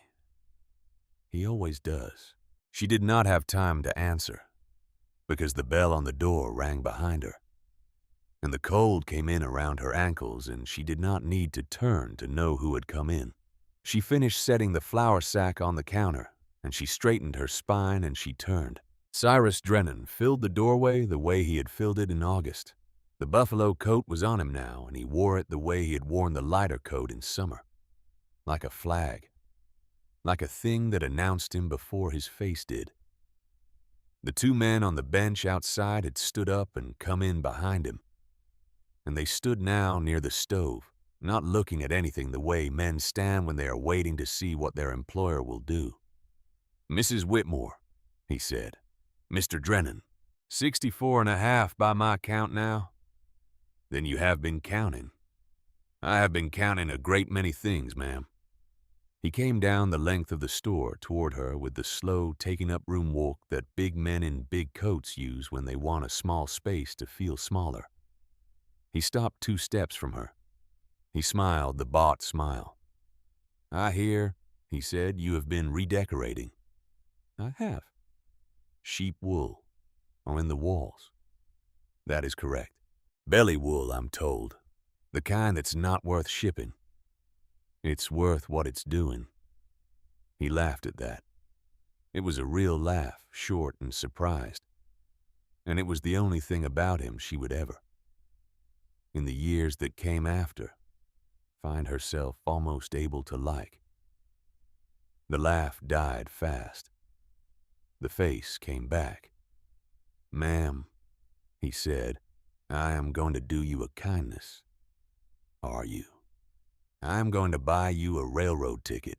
He always does. She did not have time to answer, because the bell on the door rang behind her, and the cold came in around her ankles, and she did not need to turn to know who had come in. She finished setting the flour sack on the counter, and she straightened her spine, and she turned. Cyrus Drennan filled the doorway the way he had filled it in August. The buffalo coat was on him now, and he wore it the way he had worn the lighter coat in summer, like a flag, like a thing that announced him before his face did. The 2 men on the bench outside had stood up and come in behind him, and they stood now near the stove, not looking at anything the way men stand when they are waiting to see what their employer will do. "Mrs. Whitmore," he said. "Mr. Drennan, 64.5 by my count now?" "Then you have been counting." "I have been counting a great many things, ma'am." He came down the length of the store toward her with the slow taking-up-room walk that big men in big coats use when they want a small space to feel smaller. He stopped 2 steps from her. He smiled the bought smile. "I hear," he said, "you have been redecorating." "I have." "Sheep wool, or in the walls?" "That is correct. Belly wool, I'm told. The kind that's not worth shipping." "It's worth what it's doing." He laughed at that. It was a real laugh, short and surprised. And it was the only thing about him she would ever, in the years that came after, find herself almost able to like. The laugh died fast. The face came back. "Ma'am," he said, "I am going to do you a kindness." "Are you?" "I am going to buy you a railroad ticket."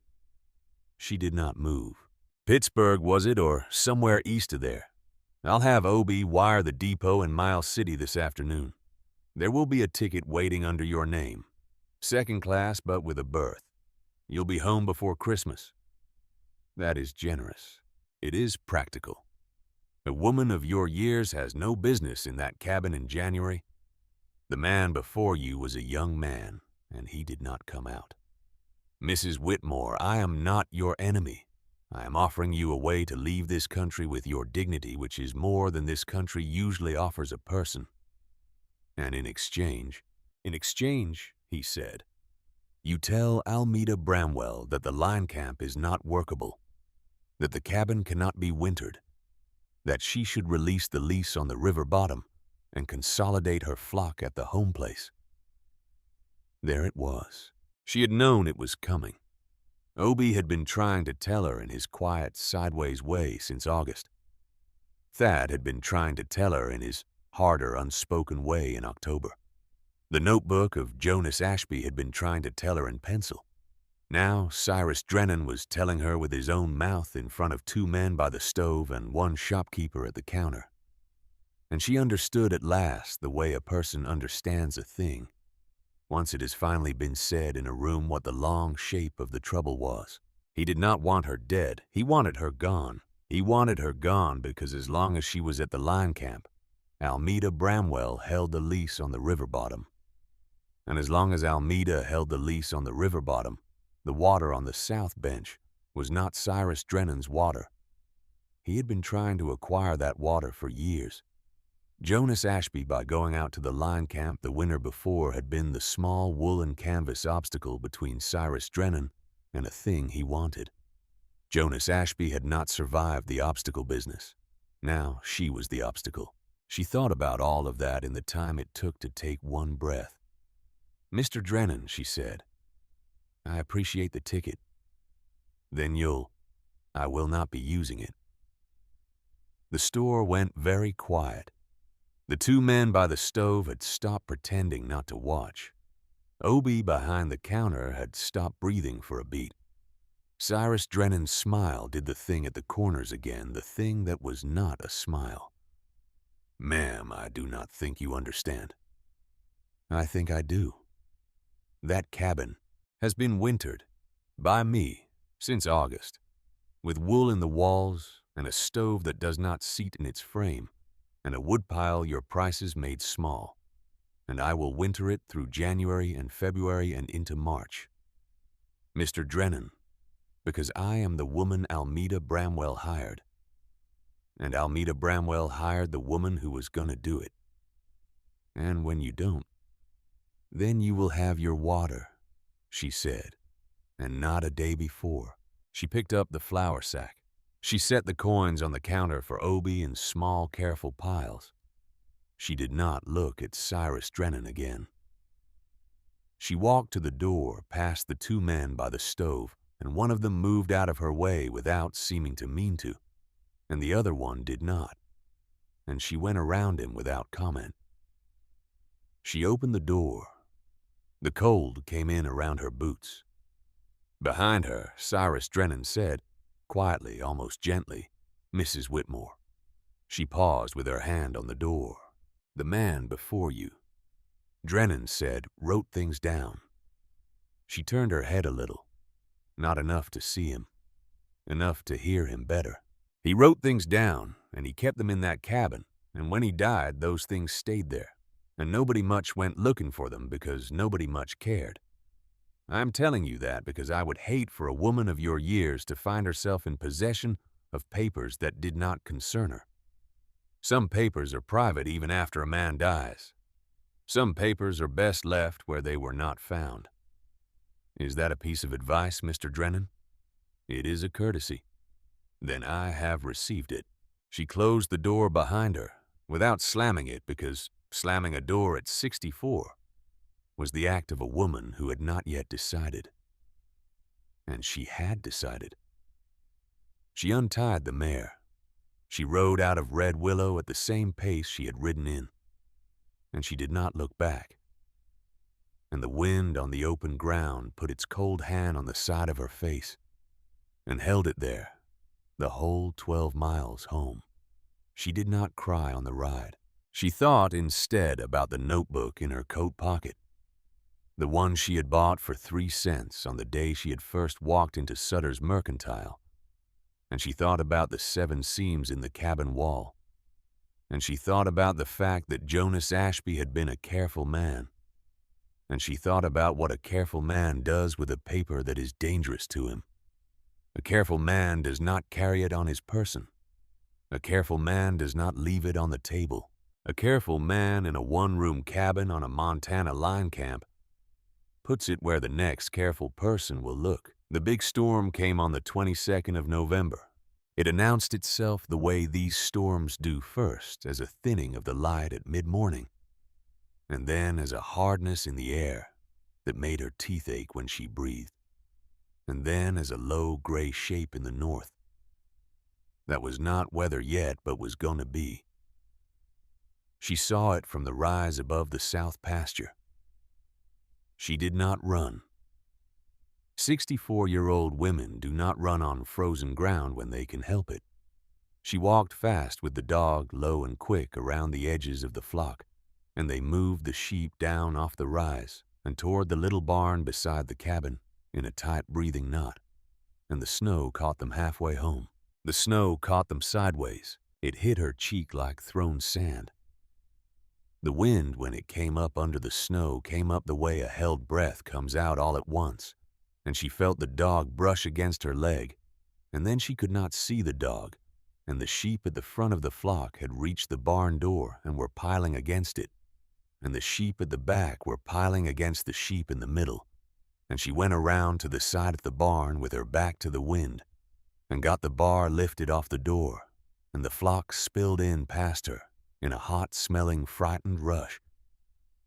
She did not move. "Pittsburgh, was it, or somewhere east of there? I'll have Obie wire the depot in Miles City this afternoon. There will be a ticket waiting under your name. 2nd class, but with a berth. You'll be home before Christmas." "That is generous. It is practical. A woman of your years has no business in that cabin in January. The man before you was a young man, and he did not come out. Mrs. Whitmore, I am not your enemy. I am offering you a way to leave this country with your dignity, which is more than this country usually offers a person. And in exchange, he said, you tell Almeda Bramwell that the line camp is not workable, that the cabin cannot be wintered, that she should release the lease on the river bottom and consolidate her flock at the home place." There it was. She had known it was coming. Obie had been trying to tell her in his quiet, sideways way since August. Thad had been trying to tell her in his harder, unspoken way in October. The notebook of Jonas Ashby had been trying to tell her in pencil. Now Cyrus Drennan was telling her with his own mouth in front of 2 men by the stove and 1 shopkeeper at the counter. And she understood at last the way a person understands a thing, once it has finally been said in a room what the long shape of the trouble was. He did not want her dead. He wanted her gone. He wanted her gone because as long as she was at the line camp, Almeda Bramwell held the lease on the river bottom. And as long as Almeda held the lease on the river bottom, the water on the south bench was not Cyrus Drennan's water. He had been trying to acquire that water for years. Jonas Ashby, by going out to the line camp the winter before, had been the small woolen canvas obstacle between Cyrus Drennan and a thing he wanted. Jonas Ashby had not survived the obstacle business. Now she was the obstacle. She thought about all of that in the time it took to take one breath. "Mr. Drennan," she said, "I appreciate the ticket." "Then I will not be using it." The store went very quiet. The 2 men by the stove had stopped pretending not to watch. Obie behind the counter had stopped breathing for a beat. Cyrus Drennan's smile did the thing at the corners again, the thing that was not a smile. "Ma'am, I do not think you understand." "I think I do. That cabin has been wintered by me since August, with wool in the walls and a stove that does not seat in its frame, and a woodpile your prices made small, and I will winter it through January and February and into March. Mr. Drennan, because I am the woman Almeda Bramwell hired, and Almeda Bramwell hired the woman who was going to do it. And when you don't, then you will have your water," she said, and not a day before. She picked up the flour sack. She set the coins on the counter for Obie in small, careful piles. She did not look at Cyrus Drennan again. She walked to the door, past the 2 men by the stove, and one of them moved out of her way without seeming to mean to, and the other one did not, and she went around him without comment. She opened the door. The cold came in around her boots. Behind her, Cyrus Drennan said, quietly, almost gently, "Mrs. Whitmore." She paused with her hand on the door. "The man before you," Drennan said, "wrote things down." She turned her head a little, not enough to see him, enough to hear him better. "He wrote things down, and he kept them in that cabin, and when he died, those things stayed there, and nobody much went looking for them because nobody much cared. I'm telling you that because I would hate for a woman of your years to find herself in possession of papers that did not concern her. Some papers are private even after a man dies. Some papers are best left where they were not found. Is that a piece of advice, Mr. Drennan? It is a courtesy. Then I have received it." She closed the door behind her without slamming it, because slamming a door at 64 was the act of a woman who had not yet decided. And she had decided. She untied the mare. She rode out of Red Willow at the same pace she had ridden in, and she did not look back. And the wind on the open ground put its cold hand on the side of her face and held it there the whole 12 miles home. She did not cry on the ride. She thought instead about the notebook in her coat pocket, the one she had bought for 3 cents on the day she had first walked into Sutter's Mercantile. And she thought about the 7 seams in the cabin wall. And she thought about the fact that Jonas Ashby had been a careful man. And she thought about what a careful man does with a paper that is dangerous to him. A careful man does not carry it on his person. A careful man does not leave it on the table. A careful man in a one-room cabin on a Montana line camp puts it where the next careful person will look. The big storm came on the 22nd of November. It announced itself the way these storms do first, as a thinning of the light at mid-morning, and then as a hardness in the air that made her teeth ache when she breathed, and then as a low gray shape in the north that was not weather yet but was going to be. She saw it from the rise above the south pasture. She did not run. 64-year-old women do not run on frozen ground when they can help it. She walked fast with the dog low and quick around the edges of the flock, and they moved the sheep down off the rise and toward the little barn beside the cabin in a tight breathing knot, and the snow caught them halfway home. The snow caught them sideways. It hit her cheek like thrown sand. The wind, when it came up under the snow, came up the way a held breath comes out all at once, and she felt the dog brush against her leg, and then she could not see the dog, and the sheep at the front of the flock had reached the barn door and were piling against it, and the sheep at the back were piling against the sheep in the middle, and she went around to the side of the barn with her back to the wind, and got the bar lifted off the door, and the flock spilled in past her in a hot-smelling, frightened rush,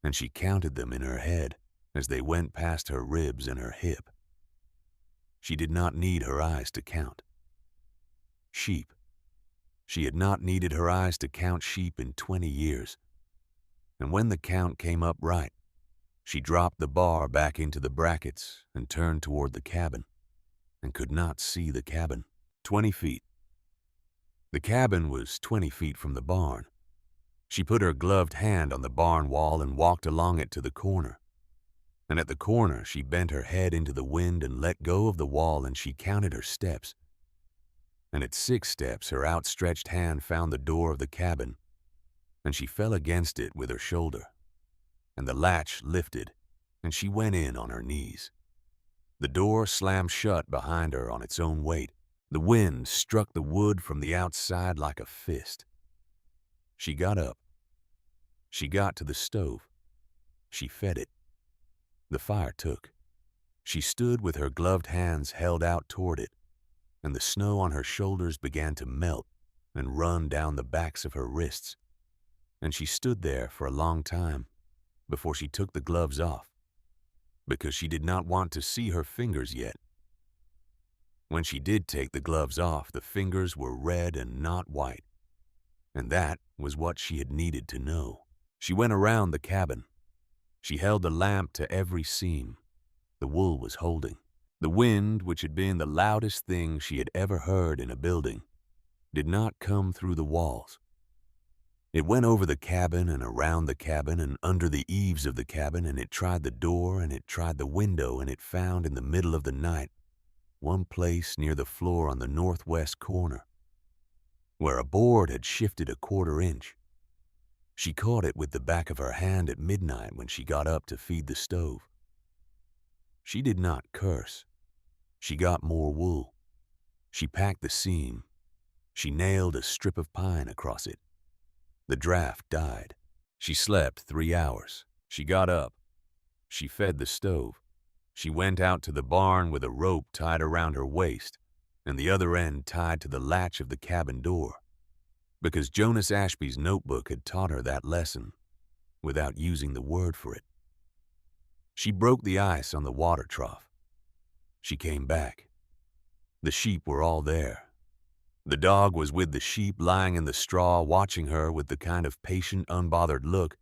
and she counted them in her head as they went past her ribs and her hip. She did not need her eyes to count. Sheep. She had not needed her eyes to count sheep in 20 years. And when the count came up right, she dropped the bar back into the brackets and turned toward the cabin, and could not see the cabin. 20 feet. The cabin was 20 feet from the barn. She put her gloved hand on the barn wall and walked along it to the corner. And at the corner, she bent her head into the wind and let go of the wall, and she counted her steps. And at 6 steps, her outstretched hand found the door of the cabin, and she fell against it with her shoulder. And the latch lifted, and she went in on her knees. The door slammed shut behind her on its own weight. The wind struck the wood from the outside like a fist. She got up. She got to the stove. She fed it. The fire took. She stood with her gloved hands held out toward it, and the snow on her shoulders began to melt and run down the backs of her wrists. And she stood there for a long time before she took the gloves off, because she did not want to see her fingers yet. When she did take the gloves off, the fingers were red and not white, and that was what she had needed to know. She went around the cabin, She held the lamp to every seam. The wool was holding. The wind, which had been the loudest thing she had ever heard in a building, did not come through the walls. It went over the cabin and around the cabin and under the eaves of the cabin, and it tried the door and it tried the window, and it found in the middle of the night one place near the floor on the northwest corner where a board had shifted a quarter inch. She caught it with the back of her hand at midnight when she got up to feed the stove. She did not curse. She got more wool. She packed the seam. She nailed a strip of pine across it. The draft died. She slept 3 hours. She got up. She fed the stove. She went out to the barn with a rope tied around her waist and the other end tied to the latch of the cabin door, because Jonas Ashby's notebook had taught her that lesson without using the word for it. She broke the ice on the water trough. She came back. The sheep were all there. The dog was with the sheep lying in the straw, watching her with the kind of patient, unbothered look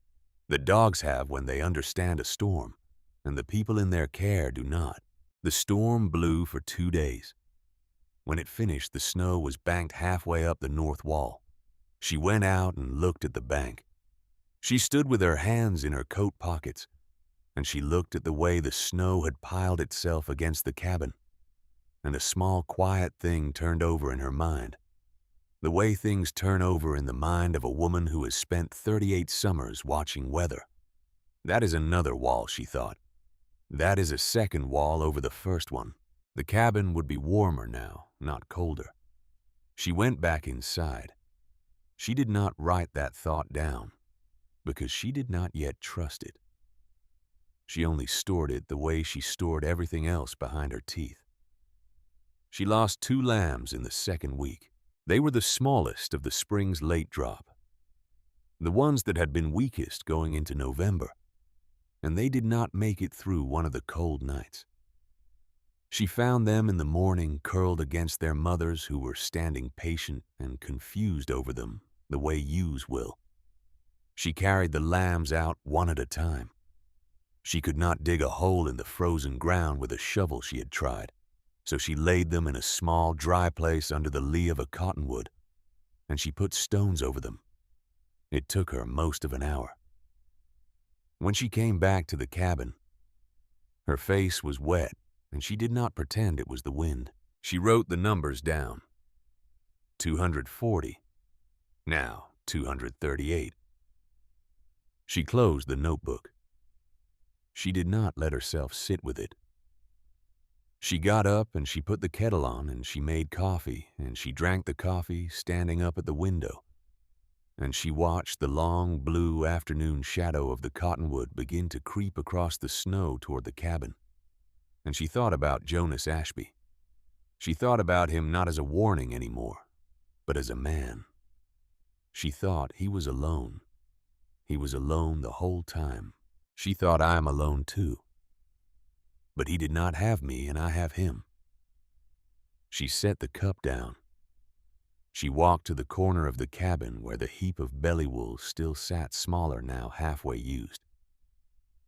that dogs have when they understand a storm, and the people in their care do not. The storm blew for 2 days. When it finished, the snow was banked halfway up the north wall. She went out and looked at the bank. She stood with her hands in her coat pockets, and she looked at the way the snow had piled itself against the cabin, and a small, quiet thing turned over in her mind. The way things turn over in the mind of a woman who has spent 38 summers watching weather. That is another wall, she thought. That is a second wall over the first one. The cabin would be warmer now, not colder. She went back inside. She did not write that thought down, because she did not yet trust it. She only stored it the way she stored everything else behind her teeth. She lost 2 lambs in the second week. They were the smallest of the spring's late drop, the ones that had been weakest going into November, and they did not make it through one of the cold nights. She found them in the morning curled against their mothers, who were standing patient and confused over them the way ewes will. She carried the lambs out one at a time. She could not dig a hole in the frozen ground with a shovel she had tried, so she laid them in a small, dry place under the lee of a cottonwood, and she put stones over them. It took her most of an hour. When she came back to the cabin, her face was wet, and she did not pretend it was the wind. She wrote the numbers down. 240. Now 238. She closed the notebook. She did not let herself sit with it. She got up and she put the kettle on and she made coffee, and she drank the coffee standing up at the window, and she watched the long blue afternoon shadow of the cottonwood begin to creep across the snow toward the cabin. And she thought about Jonas Ashby. She thought about him not as a warning anymore, but as a man. She thought he was alone. He was alone the whole time. She thought, I am alone too. But he did not have me, and I have him. She set the cup down. She walked to the corner of the cabin where the heap of belly wool still sat smaller now, halfway used.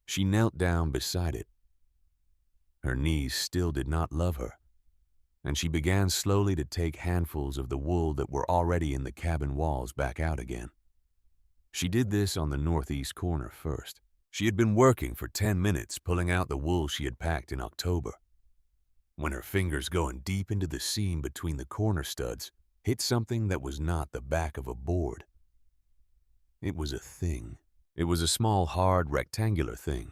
She knelt down beside it. Her knees still did not love her, and she began slowly to take handfuls of the wool that were already in the cabin walls back out again. She did this on the northeast corner first. She had been working for 10 minutes pulling out the wool she had packed in October, when her fingers, going deep into the seam between the corner studs, hit something that was not the back of a board. It was a thing. It was a small, hard, rectangular thing.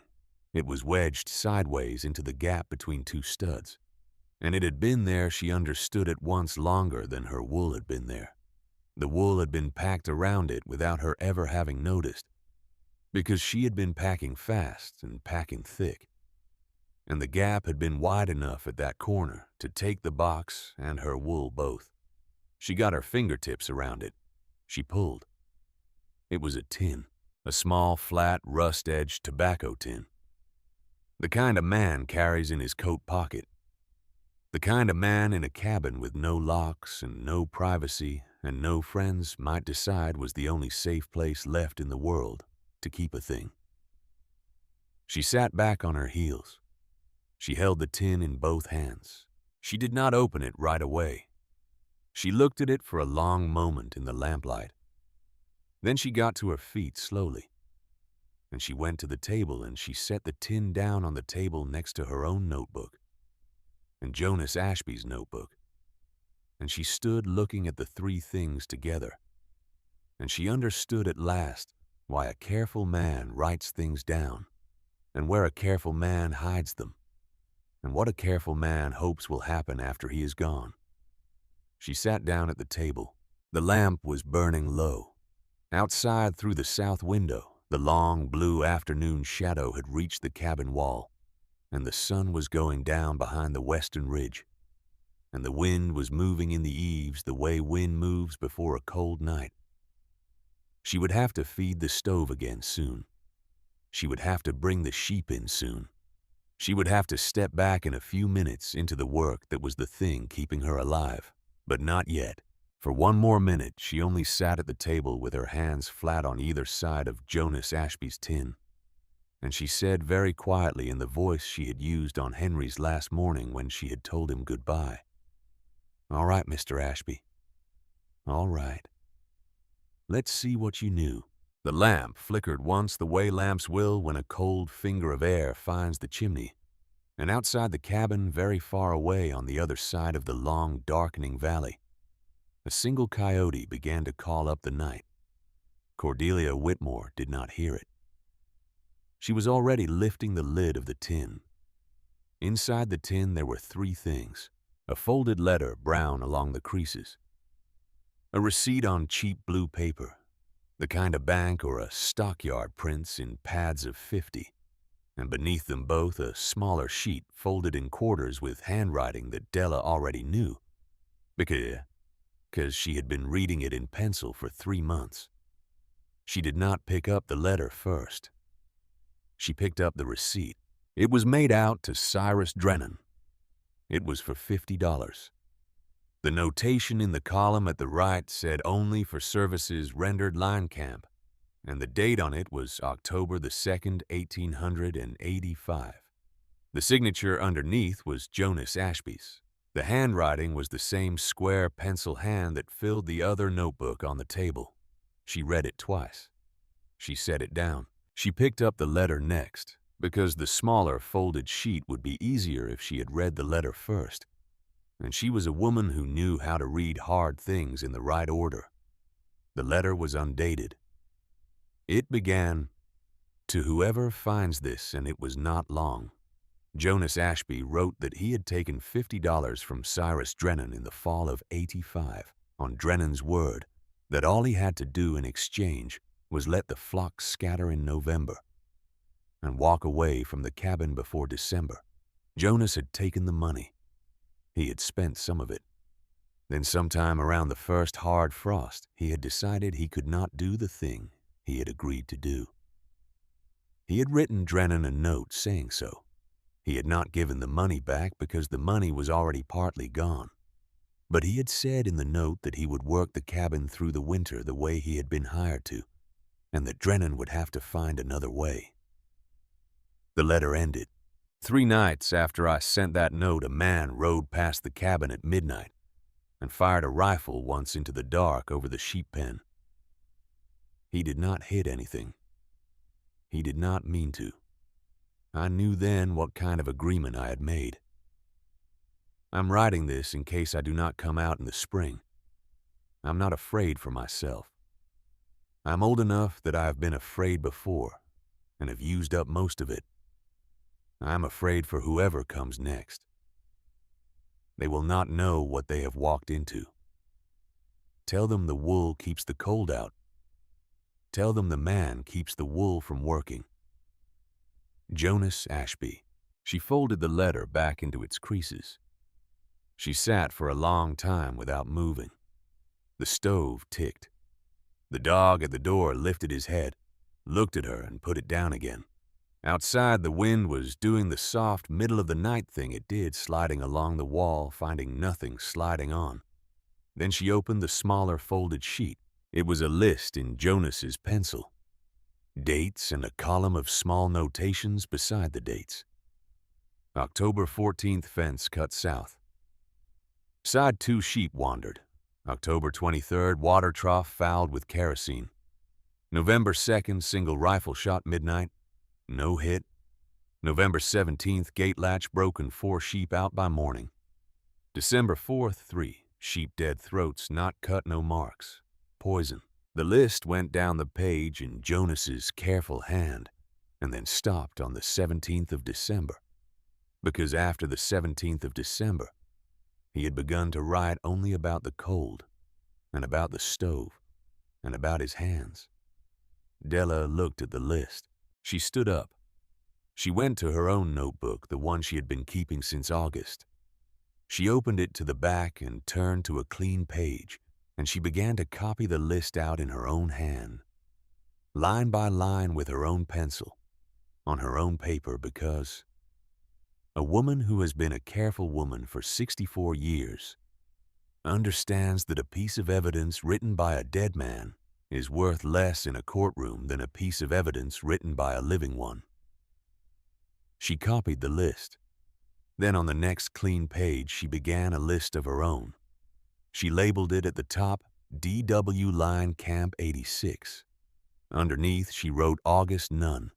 It was wedged sideways into the gap between 2 studs, and it had been there, she understood at once, longer than her wool had been there. The wool had been packed around it without her ever having noticed, because she had been packing fast and packing thick, and the gap had been wide enough at that corner to take the box and her wool both. She got her fingertips around it. She pulled. It was a tin, a small, flat, rust-edged tobacco tin. The kind a man carries in his coat pocket. The kind a man in a cabin with no locks and no privacy and no friends might decide was the only safe place left in the world to keep a thing. She sat back on her heels. She held the tin in both hands. She did not open it right away. She looked at it for a long moment in the lamplight. Then she got to her feet slowly, and she went to the table and she set the tin down on the table next to her own notebook and Jonas Ashby's notebook. And she stood looking at the three things together. And she understood at last why a careful man writes things down, and where a careful man hides them, and what a careful man hopes will happen after he is gone. She sat down at the table. The lamp was burning low. Outside through the south window, the long blue afternoon shadow had reached the cabin wall, and the sun was going down behind the western ridge, and the wind was moving in the eaves the way wind moves before a cold night. She would have to feed the stove again soon. She would have to bring the sheep in soon. She would have to step back in a few minutes into the work that was the thing keeping her alive. But not yet. For one more minute, she only sat at the table with her hands flat on either side of Jonas Ashby's tin. And she said very quietly in the voice she had used on Henry's last morning when she had told him goodbye, "All right, Mr. Ashby. All right. Let's see what you knew." The lamp flickered once the way lamps will when a cold finger of air finds the chimney, and outside the cabin, very far away on the other side of the long, darkening valley, a single coyote began to call up the night. Cordelia Whitmore did not hear it. She was already lifting the lid of the tin. Inside the tin there were three things: a folded letter brown along the creases, a receipt on cheap blue paper, the kind a bank or a stockyard prints in pads of 50, and beneath them both a smaller sheet folded in quarters with handwriting that Della already knew, because she had been reading it in pencil for 3 months. She did not pick up the letter first. She picked up the receipt. It was made out to Cyrus Drennan. It was for $50. The notation in the column at the right said only for services rendered line camp, and the date on it was October the 2nd, 1885. The signature underneath was Jonas Ashby's. The handwriting was the same square pencil hand that filled the other notebook on the table. She read it twice. She set it down. She picked up the letter next, because the smaller folded sheet would be easier if she had read the letter first. And she was a woman who knew how to read hard things in the right order. The letter was undated. It began, "To whoever finds this," and it was not long. Jonas Ashby wrote that he had taken $50 from Cyrus Drennan in the fall of '85, on Drennan's word that all he had to do in exchange was let the flock scatter in November and walk away from the cabin before December. Jonas had taken the money. He had spent some of it. Then sometime around the first hard frost, he had decided he could not do the thing he had agreed to do. He had written Drennan a note saying so. He had not given the money back because the money was already partly gone. But he had said in the note that he would work the cabin through the winter the way he had been hired to, and that Drennan would have to find another way. The letter ended. 3 nights after I sent that note, a man rode past the cabin at midnight and fired a rifle once into the dark over the sheep pen. He did not hit anything. He did not mean to. I knew then what kind of agreement I had made. I'm writing this in case I do not come out in the spring. I'm not afraid for myself. I'm old enough that I have been afraid before and have used up most of it. I'm afraid for whoever comes next. They will not know what they have walked into. Tell them the wool keeps the cold out. Tell them the man keeps the wool from working. Jonas Ashby. She folded the letter back into its creases. She sat for a long time without moving. The stove ticked. The dog at the door lifted his head, looked at her, and put it down again. Outside, the wind was doing the soft middle-of-the-night thing it did, sliding along the wall, finding nothing sliding on. Then she opened the smaller folded sheet. It was a list in Jonas's pencil. dates and a column of small notations beside the dates. October 14th fence cut south. Side 2 sheep wandered. October 23rd water trough fouled with kerosene. November 2nd single rifle shot midnight. No hit. November 17th gate latch broken 4 sheep out by morning. December 4th 3 sheep dead throats not cut no marks. Poison. The list went down the page in Jonas's careful hand and then stopped on the 17th of December. Because after the 17th of December, he had begun to write only about the cold, and about the stove, and about his hands. Della looked at the list. She stood up. She went to her own notebook, the one she had been keeping since August. She opened it to the back and turned to a clean page, and she began to copy the list out in her own hand, line by line with her own pencil, on her own paper, because a woman who has been a careful woman for 64 years understands that a piece of evidence written by a dead man is worth less in a courtroom than a piece of evidence written by a living one. She copied the list. Then on the next clean page, she began a list of her own. She labeled it at the top, DW Line Camp 86. Underneath, she wrote August none,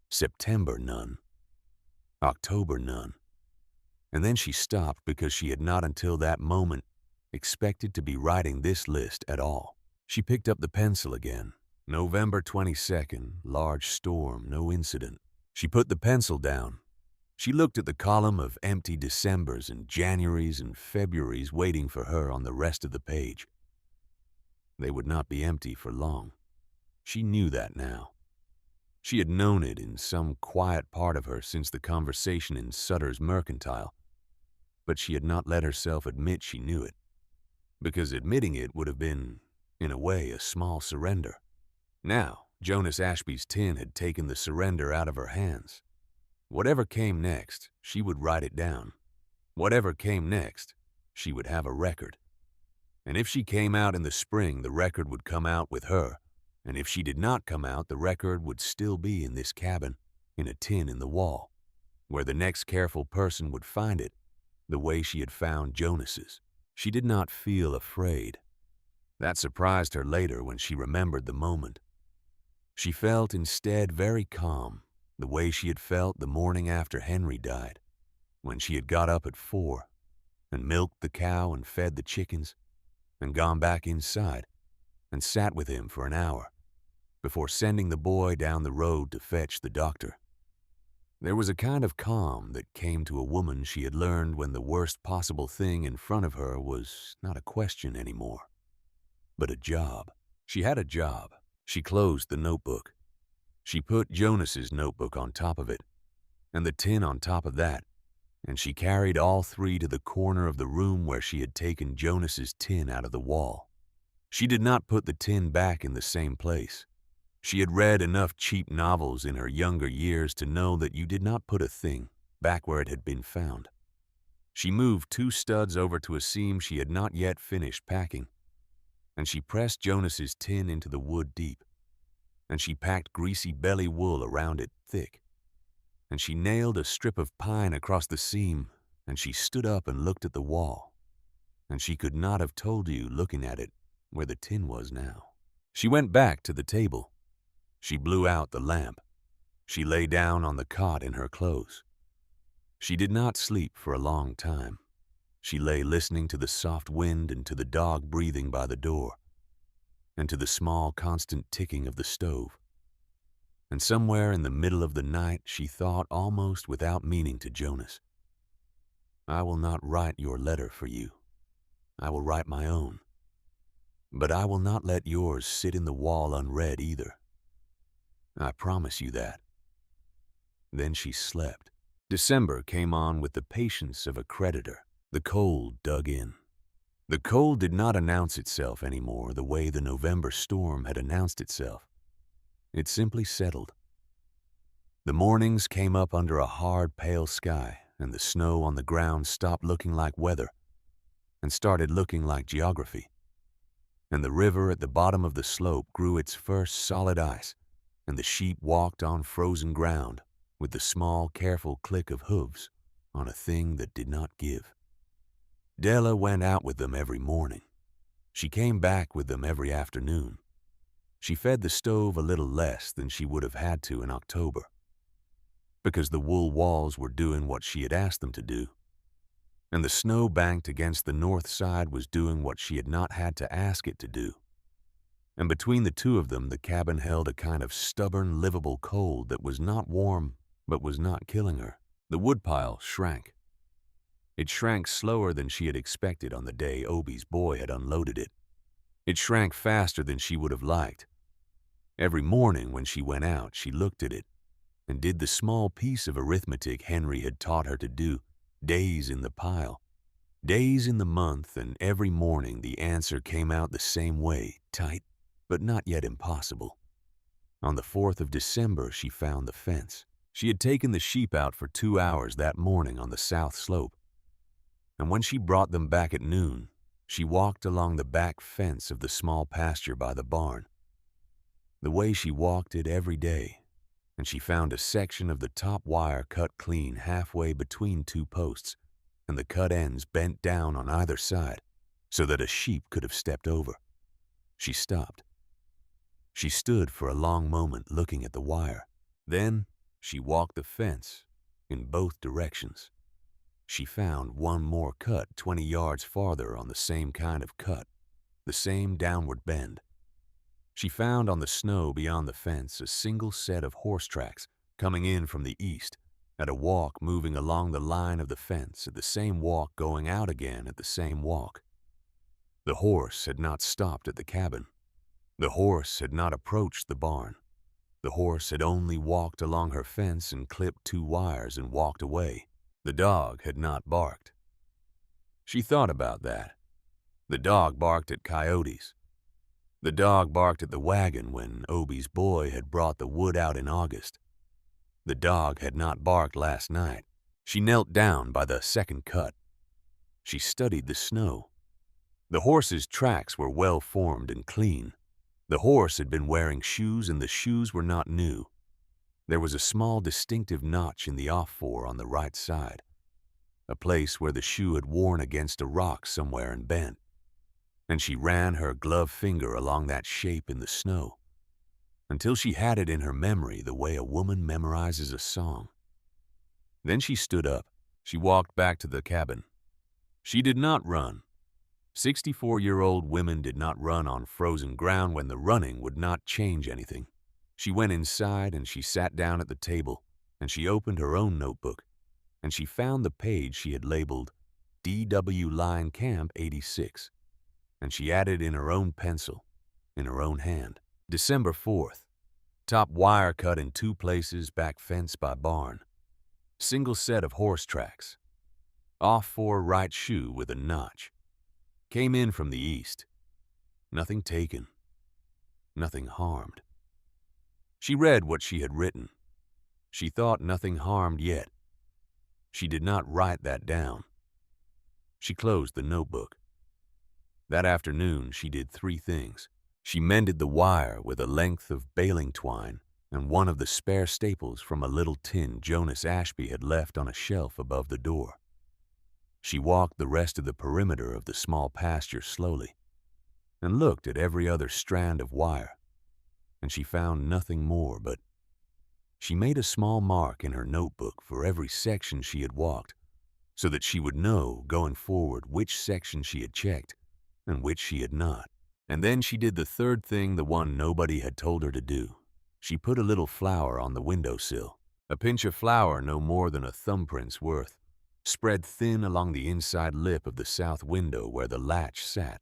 September none, October none. And then she stopped because she had not until that moment expected to be writing this list at all. She picked up the pencil again. November 22nd, large storm, no incident. She put the pencil down. She looked at the column of empty Decembers and Januaries and Februaries waiting for her on the rest of the page. They would not be empty for long. She knew that now. She had known it in some quiet part of her since the conversation in Sutter's Mercantile, but she had not let herself admit she knew it, because admitting it would have been, in a way, a small surrender. Now, Jonas Ashby's tin had taken the surrender out of her hands. Whatever came next, she would write it down. Whatever came next, she would have a record. And if she came out in the spring, the record would come out with her. And if she did not come out, the record would still be in this cabin, in a tin in the wall, where the next careful person would find it, the way she had found Jonas's. She did not feel afraid. That surprised her later when she remembered the moment. She felt instead very calm, the way she had felt the morning after Henry died, when she had got up at 4 and milked the cow and fed the chickens and gone back inside and sat with him for an hour before sending the boy down the road to fetch the doctor. There was a kind of calm that came to a woman she had learned when the worst possible thing in front of her was not a question anymore, but a job. She had a job. She closed the notebook. She put Jonas's notebook on top of it, and the tin on top of that, and she carried all 3 to the corner of the room where she had taken Jonas's tin out of the wall. She did not put the tin back in the same place. She had read enough cheap novels in her younger years to know that you did not put a thing back where it had been found. She moved 2 studs over to a seam she had not yet finished packing, and she pressed Jonas's tin into the wood deep, and she packed greasy belly wool around it thick, and she nailed a strip of pine across the seam, and she stood up and looked at the wall, and she could not have told you, looking at it, where the tin was now. She went back to the table. She blew out the lamp. She lay down on the cot in her clothes. She did not sleep for a long time. She lay listening to the soft wind and to the dog breathing by the door, and to the small, constant ticking of the stove. And somewhere in the middle of the night, she thought almost without meaning to Jonas, "I will not write your letter for you. I will write my own. But I will not let yours sit in the wall unread either. I promise you that." Then she slept. December came on with the patience of a creditor. The cold dug in. The cold did not announce itself anymore the way the November storm had announced itself. It simply settled. The mornings came up under a hard, pale sky, and the snow on the ground stopped looking like weather and started looking like geography. And the river at the bottom of the slope grew its first solid ice, and the sheep walked on frozen ground with the small, careful click of hooves on a thing that did not give. Della went out with them every morning. She came back with them every afternoon. She fed the stove a little less than she would have had to in October, because the wool walls were doing what she had asked them to do, and the snow banked against the north side was doing what she had not had to ask it to do. And between the two of them, the cabin held a kind of stubborn, livable cold that was not warm, but was not killing her. The woodpile shrank. It shrank slower than she had expected on the day Obie's boy had unloaded it. It shrank faster than she would have liked. Every morning when she went out, she looked at it and did the small piece of arithmetic Henry had taught her to do, days in the pile, days in the month, and every morning the answer came out the same way, tight, but not yet impossible. On the 4th of December, she found the fence. She had taken the sheep out for 2 hours that morning on the south slope, and when she brought them back at noon, she walked along the back fence of the small pasture by the barn, the way she walked it every day, and she found a section of the top wire cut clean halfway between 2 posts, and the cut ends bent down on either side so that a sheep could have stepped over. She stopped. She stood for a long moment looking at the wire. Then she walked the fence in both directions. She found one more cut 20 yards farther on the same kind of cut, the same downward bend. She found on the snow beyond the fence a single set of horse tracks coming in from the east, at a walk moving along the line of the fence, at the same walk going out again at the same walk. The horse had not stopped at the cabin. The horse had not approached the barn. The horse had only walked along her fence and clipped 2 wires and walked away. The dog had not barked. She thought about that. The dog barked at coyotes. The dog barked at the wagon when Obie's boy had brought the wood out in August. The dog had not barked last night. She knelt down by the second cut. She studied the snow. The horse's tracks were well formed and clean. The horse had been wearing shoes, and the shoes were not new. There was a small distinctive notch in the off-fore on the right side, a place where the shoe had worn against a rock somewhere and bent, and she ran her gloved finger along that shape in the snow until she had it in her memory the way a woman memorizes a song. Then she stood up. She walked back to the cabin. She did not run. 64-year-old women did not run on frozen ground when the running would not change anything. She went inside and she sat down at the table, and she opened her own notebook, and she found the page she had labeled D.W. Line Camp 86, and she added in her own pencil, in her own hand, December 4th, top wire cut in 2 places, back fence by barn, single set of horse tracks, off-fore right shoe with a notch. Came in from the east. Nothing taken. Nothing harmed. She read what she had written. She thought nothing harmed yet. She did not write that down. She closed the notebook. That afternoon she did 3 things. She mended the wire with a length of baling twine and one of the spare staples from a little tin Jonas Ashby had left on a shelf above the door. She walked the rest of the perimeter of the small pasture slowly and looked at every other strand of wire, and she found nothing more, but she made a small mark in her notebook for every section she had walked so that she would know going forward which section she had checked and which she had not. And then she did the 3rd thing, the one nobody had told her to do. She put a little flour on the windowsill, a pinch of flour no more than a thumbprint's worth, spread thin along the inside lip of the south window where the latch sat.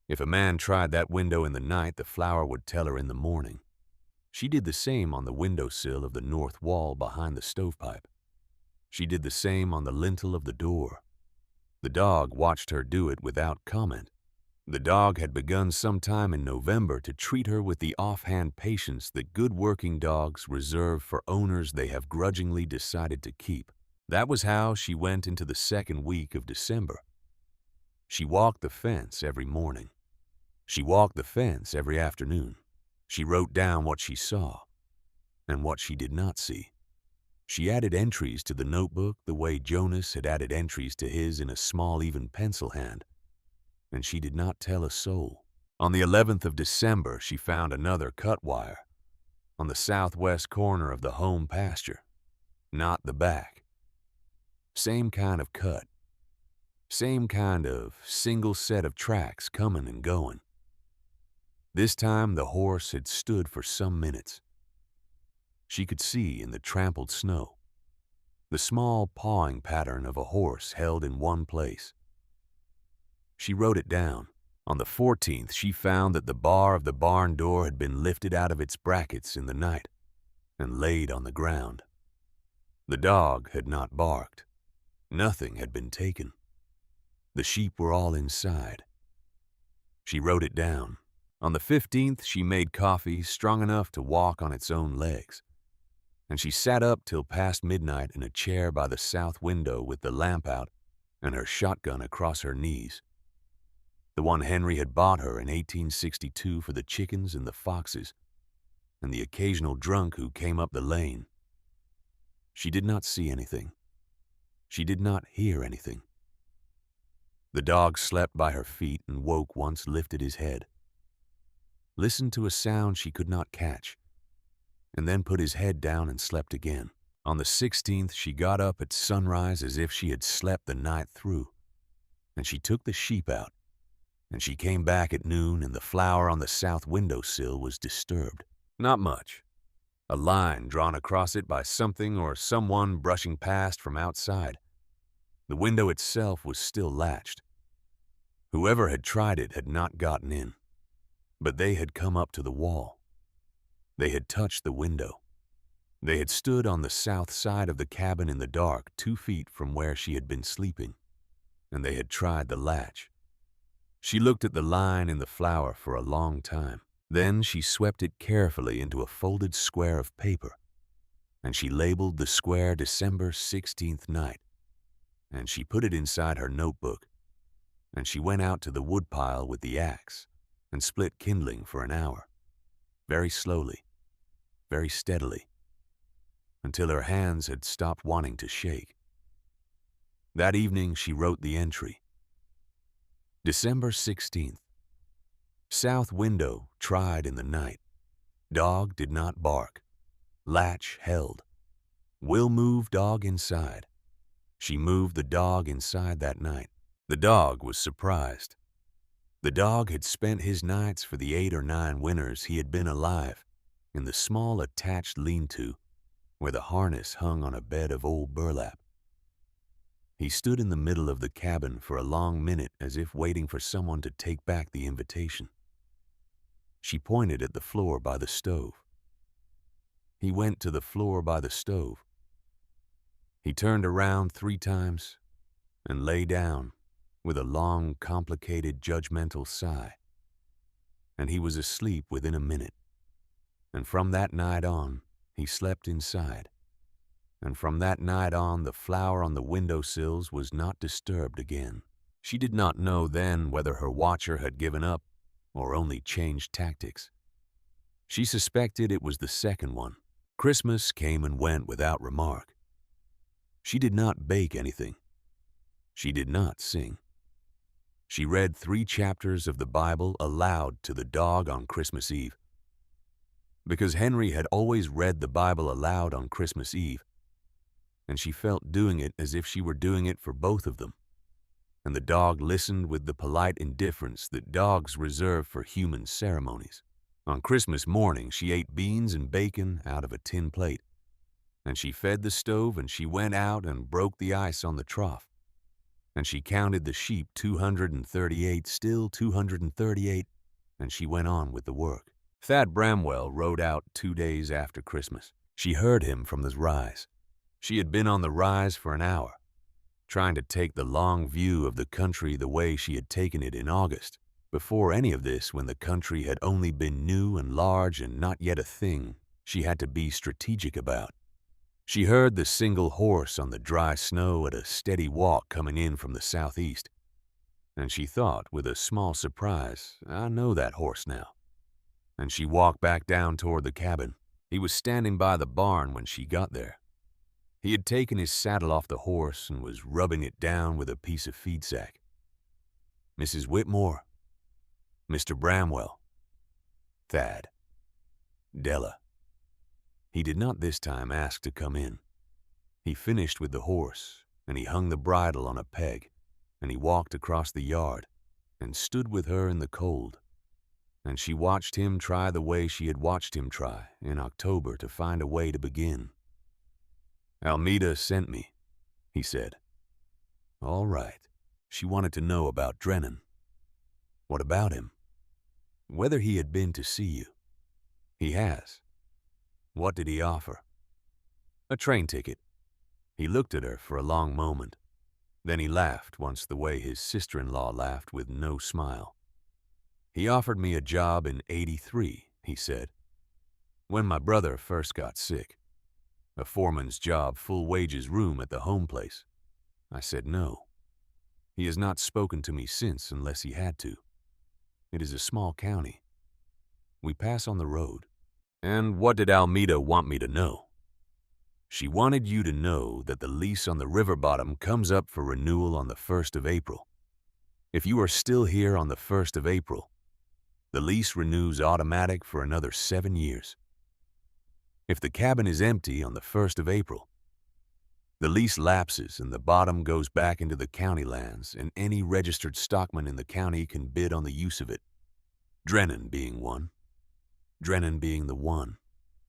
If a man tried that window in the night, the flour would tell her in the morning. She did the same on the windowsill of the north wall behind the stovepipe. She did the same on the lintel of the door. The dog watched her do it without comment. The dog had begun sometime in November to treat her with the offhand patience that good working dogs reserve for owners they have grudgingly decided to keep. That was how she went into the 2nd week of December. She walked the fence every morning. She walked the fence every afternoon. She wrote down what she saw, and what she did not see. She added entries to the notebook the way Jonas had added entries to his in a small, even pencil hand, and she did not tell a soul. On the 11th of December, she found another cut wire on the southwest corner of the home pasture, not the back. Same kind of cut, same kind of single set of tracks coming and going. This time the horse had stood for some minutes. She could see in the trampled snow the small pawing pattern of a horse held in one place. She wrote it down. On the 14th, she found that the bar of the barn door had been lifted out of its brackets in the night and laid on the ground. The dog had not barked. Nothing had been taken. The sheep were all inside. She wrote it down. On the 15th, she made coffee strong enough to walk on its own legs, and she sat up till past midnight in a chair by the south window with the lamp out and her shotgun across her knees. The one Henry had bought her in 1862 for the chickens and the foxes and the occasional drunk who came up the lane. She did not see anything. She did not hear anything. The dog slept by her feet and woke once, lifted his head, listened to a sound she could not catch, and then put his head down and slept again. On the 16th, she got up at sunrise as if she had slept the night through, and she took the sheep out, and she came back at noon, and the flower on the south windowsill was disturbed. Not much. A line drawn across it by something or someone brushing past from outside. The window itself was still latched. Whoever had tried it had not gotten in, but they had come up to the wall. They had touched the window. They had stood on the south side of the cabin in the dark, 2 feet from where she had been sleeping, and they had tried the latch. She looked at the line in the flower for a long time. Then she swept it carefully into a folded square of paper, and she labeled the square December 16th night, and she put it inside her notebook, and she went out to the woodpile with the axe and split kindling for an hour, very slowly, very steadily, until her hands had stopped wanting to shake. That evening she wrote the entry. December 16th. South window tried in the night. Dog did not bark. Latch held. Will move dog inside. She moved the dog inside that night. The dog was surprised. The dog had spent his nights for the 8 or 9 winters he had been alive in the small attached lean-to where the harness hung on a bed of old burlap. He stood in the middle of the cabin for a long minute as if waiting for someone to take back the invitation. She pointed at the floor by the stove. He went to the floor by the stove. He turned around 3 times and lay down with a long, complicated, judgmental sigh. And he was asleep within a minute. And from that night on, he slept inside. And from that night on, the flower on the windowsills was not disturbed again. She did not know then whether her watcher had given up or only changed tactics. She suspected it was the second one. Christmas came and went without remark. She did not bake anything. She did not sing. She read 3 chapters of the Bible aloud to the dog on Christmas Eve. Because Henry had always read the Bible aloud on Christmas Eve, and she felt doing it as if she were doing it for both of them. And the dog listened with the polite indifference that dogs reserve for human ceremonies. On Christmas morning, she ate beans and bacon out of a tin plate, and she fed the stove, and she went out and broke the ice on the trough, and she counted the sheep, 238, still 238, and she went on with the work. Thad Bramwell rode out 2 days after Christmas. She heard him from the rise. She had been on the rise for an hour, trying to take the long view of the country the way she had taken it in August, before any of this, when the country had only been new and large and not yet a thing she had to be strategic about. She heard the single horse on the dry snow at a steady walk coming in from the southeast, and she thought with a small surprise, I know that horse now. And she walked back down toward the cabin. He was standing by the barn when she got there. He had taken his saddle off the horse and was rubbing it down with a piece of feed sack. Mrs. Whitmore, Mr. Bramwell, Thad, Della. He did not this time ask to come in. He finished with the horse, and he hung the bridle on a peg, and he walked across the yard and stood with her in the cold. And she watched him try the way she had watched him try in October to find a way to begin. "Almeda sent me," he said. "All right." She wanted to know about Drennan. "What about him?" "Whether he had been to see you." "He has." "What did he offer?" "A train ticket." He looked at her for a long moment. Then he laughed once the way his sister-in-law laughed with no smile. "He offered me a job in '83, he said, when my brother first got sick. A foreman's job, full wages room at the home place. I said no. He has not spoken to me since unless he had to. It is a small county. We pass on the road." "And what did Almeda want me to know?" "She wanted you to know that the lease on the river bottom comes up for renewal on the 1st of April. If you are still here on the 1st of April, the lease renews automatic for another 7 years. If the cabin is empty on the 1st of April, the lease lapses and the bottom goes back into the county lands, and any registered stockman in the county can bid on the use of it. Drennan being one. Drennan being the one."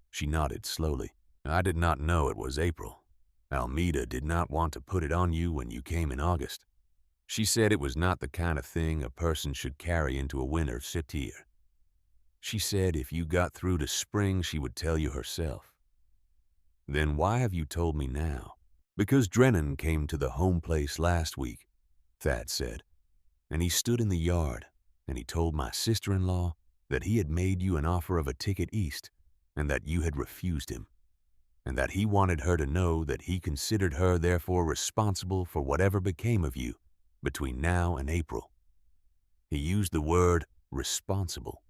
She nodded slowly. "I did not know it was April. Almeda did not want to put it on you when you came in August. She said it was not the kind of thing a person should carry into a winter sit here. She said if you got through to spring, she would tell you herself." "Then why have you told me now?" "Because Drennan came to the home place last week," Thad said, "and he stood in the yard, and he told my sister-in-law that he had made you an offer of a ticket east, and that you had refused him, and that he wanted her to know that he considered her therefore responsible for whatever became of you between now and April. He used the word responsible.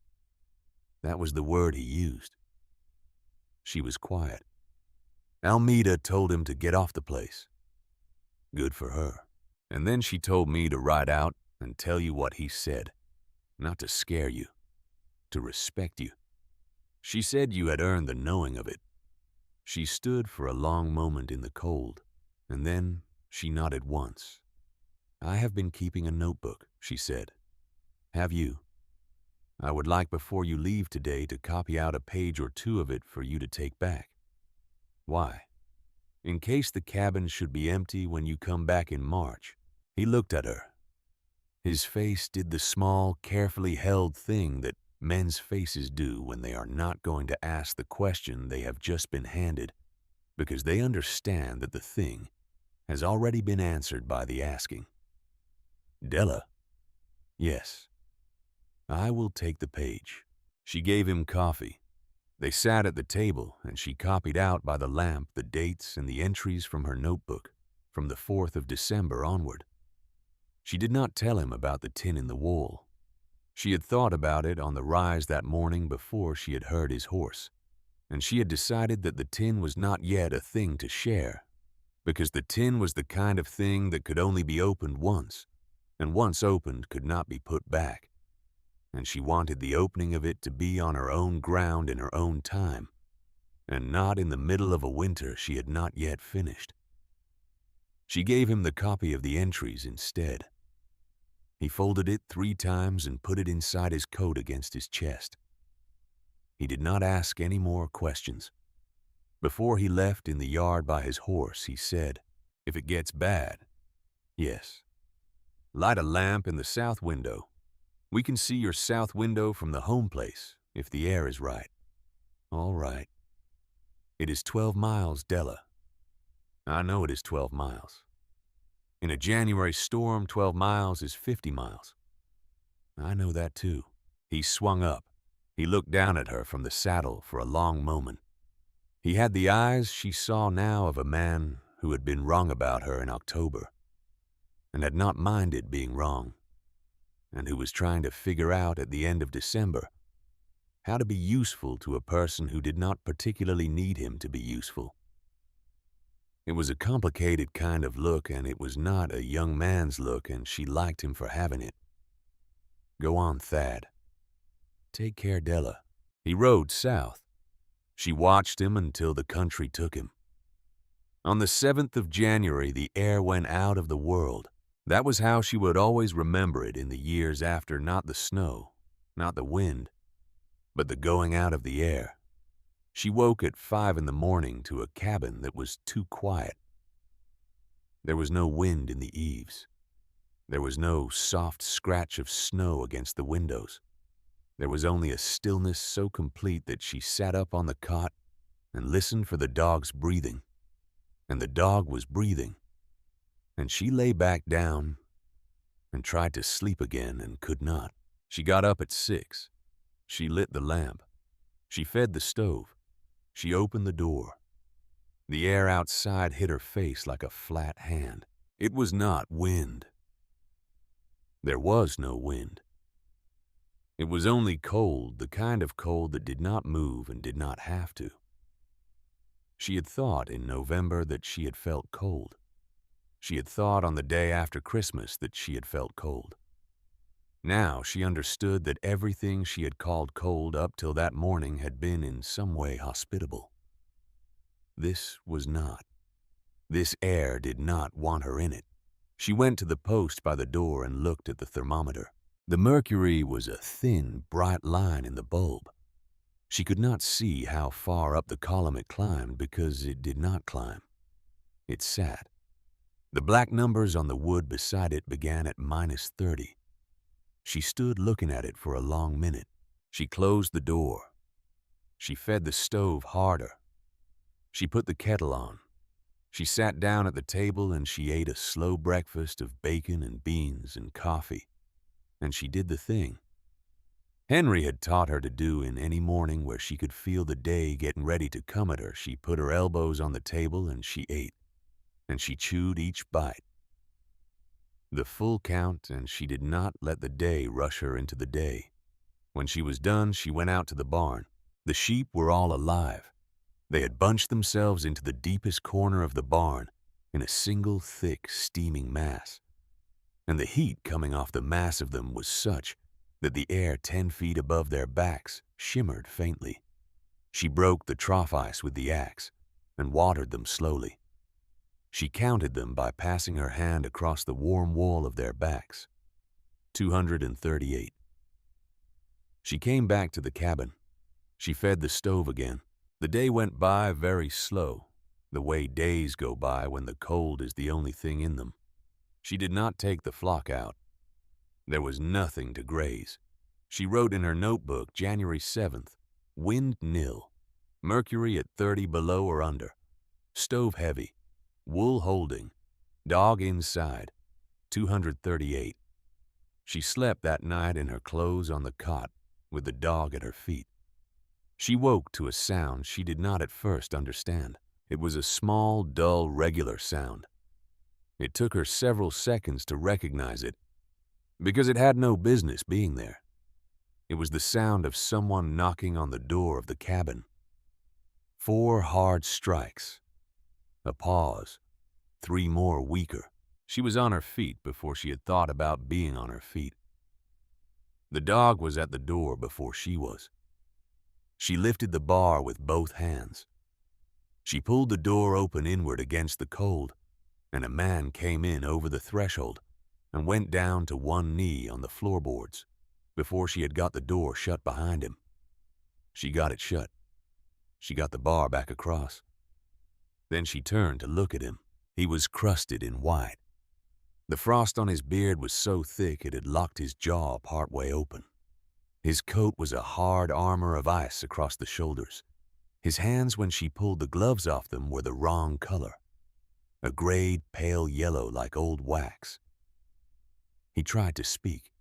That was the word he used." She was quiet. "Almeda told him to get off the place." "Good for her. And then she told me to ride out and tell you what he said, not to scare you, to respect you. She said you had earned the knowing of it." She stood for a long moment in the cold, and then she nodded once. "I have been keeping a notebook," she said. "Have you? I would like before you leave today to copy out a page or two of it for you to take back." "Why?" "In case the cabin should be empty when you come back in March." He looked at her. His face did the small, carefully held thing that men's faces do when they are not going to ask the question they have just been handed, because they understand that the thing has already been answered by the asking. "Della?" "Yes." "I will take the page." She gave him coffee. They sat at the table, and she copied out by the lamp the dates and the entries from her notebook, from the 4th of December onward. She did not tell him about the tin in the wall. She had thought about it on the rise that morning before she had heard his horse, and she had decided that the tin was not yet a thing to share, because the tin was the kind of thing that could only be opened once, and once opened could not be put back. And she wanted the opening of it to be on her own ground in her own time, and not in the middle of a winter she had not yet finished. She gave him the copy of the entries instead. He folded it 3 times and put it inside his coat against his chest. He did not ask any more questions. Before he left in the yard by his horse, he said, "If it gets bad, yes, light a lamp in the south window. We can see your south window from the home place, if the air is right." "All right." "It is 12 miles, Della." "I know it is 12 miles. In a January storm, 12 miles is 50 miles. "I know that too." He swung up. He looked down at her from the saddle for a long moment. He had the eyes she saw now of a man who had been wrong about her in October, and had not minded being wrong, and who was trying to figure out at the end of December how to be useful to a person who did not particularly need him to be useful. It was a complicated kind of look, and it was not a young man's look, and she liked him for having it. Go on, Thad. Take care, Della. He rode south. She watched him until the country took him. On the 7th of January, the air went out of the world. That was how she would always remember it in the years after, not the snow, not the wind, but the going out of the air. She woke at 5 in the morning to a cabin that was too quiet. There was no wind in the eaves. There was no soft scratch of snow against the windows. There was only a stillness so complete that she sat up on the cot and listened for the dog's breathing. And the dog was breathing. And she lay back down and tried to sleep again and could not. She got up at 6. She lit the lamp. She fed the stove. She opened the door. The air outside hit her face like a flat hand. It was not wind. There was no wind. It was only cold, the kind of cold that did not move and did not have to. She had thought in November that she had felt cold. She had thought on the day after Christmas that she had felt cold. Now she understood that everything she had called cold up till that morning had been in some way hospitable. This was not. This air did not want her in it. She went to the post by the door and looked at the thermometer. The mercury was a thin, bright line in the bulb. She could not see how far up the column it climbed because it did not climb. It sat. The black numbers on the wood beside it began at -30. She stood looking at it for a long minute. She closed the door. She fed the stove harder. She put the kettle on. She sat down at the table and she ate a slow breakfast of bacon and beans and coffee. And she did the thing Henry had taught her to do in any morning where she could feel the day getting ready to come at her. She put her elbows on the table and she ate. And she chewed each bite. The full count, and she did not let the day rush her into the day. When she was done, she went out to the barn. The sheep were all alive. They had bunched themselves into the deepest corner of the barn in a single thick, steaming mass. And the heat coming off the mass of them was such that the air 10 feet above their backs shimmered faintly. She broke the trough ice with the axe and watered them slowly. She counted them by passing her hand across the warm wool of their backs. 238. She came back to the cabin. She fed the stove again. The day went by very slow, the way days go by when the cold is the only thing in them. She did not take the flock out. There was nothing to graze. She wrote in her notebook, January 7th, wind nil, mercury at 30 below or under, stove heavy, wool holding, dog inside, 238. She slept that night in her clothes on the cot with the dog at her feet. She woke to a sound she did not at first understand. It was a small, dull, regular sound. It took her several seconds to recognize it because it had no business being there. It was the sound of someone knocking on the door of the cabin. 4 hard strikes. A pause. 3 more weaker. She was on her feet before she had thought about being on her feet. The dog was at the door before she was. She lifted the bar with both hands. She pulled the door open inward against the cold, and a man came in over the threshold and went down to one knee on the floorboards before she had got the door shut behind him. She got it shut. She got the bar back across. Then she turned to look at him. He was crusted in white. The frost on his beard was so thick it had locked his jaw partway open. His coat was a hard armor of ice across the shoulders. His hands, when she pulled the gloves off them, were the wrong color, a grayed pale yellow like old wax. He tried to speak.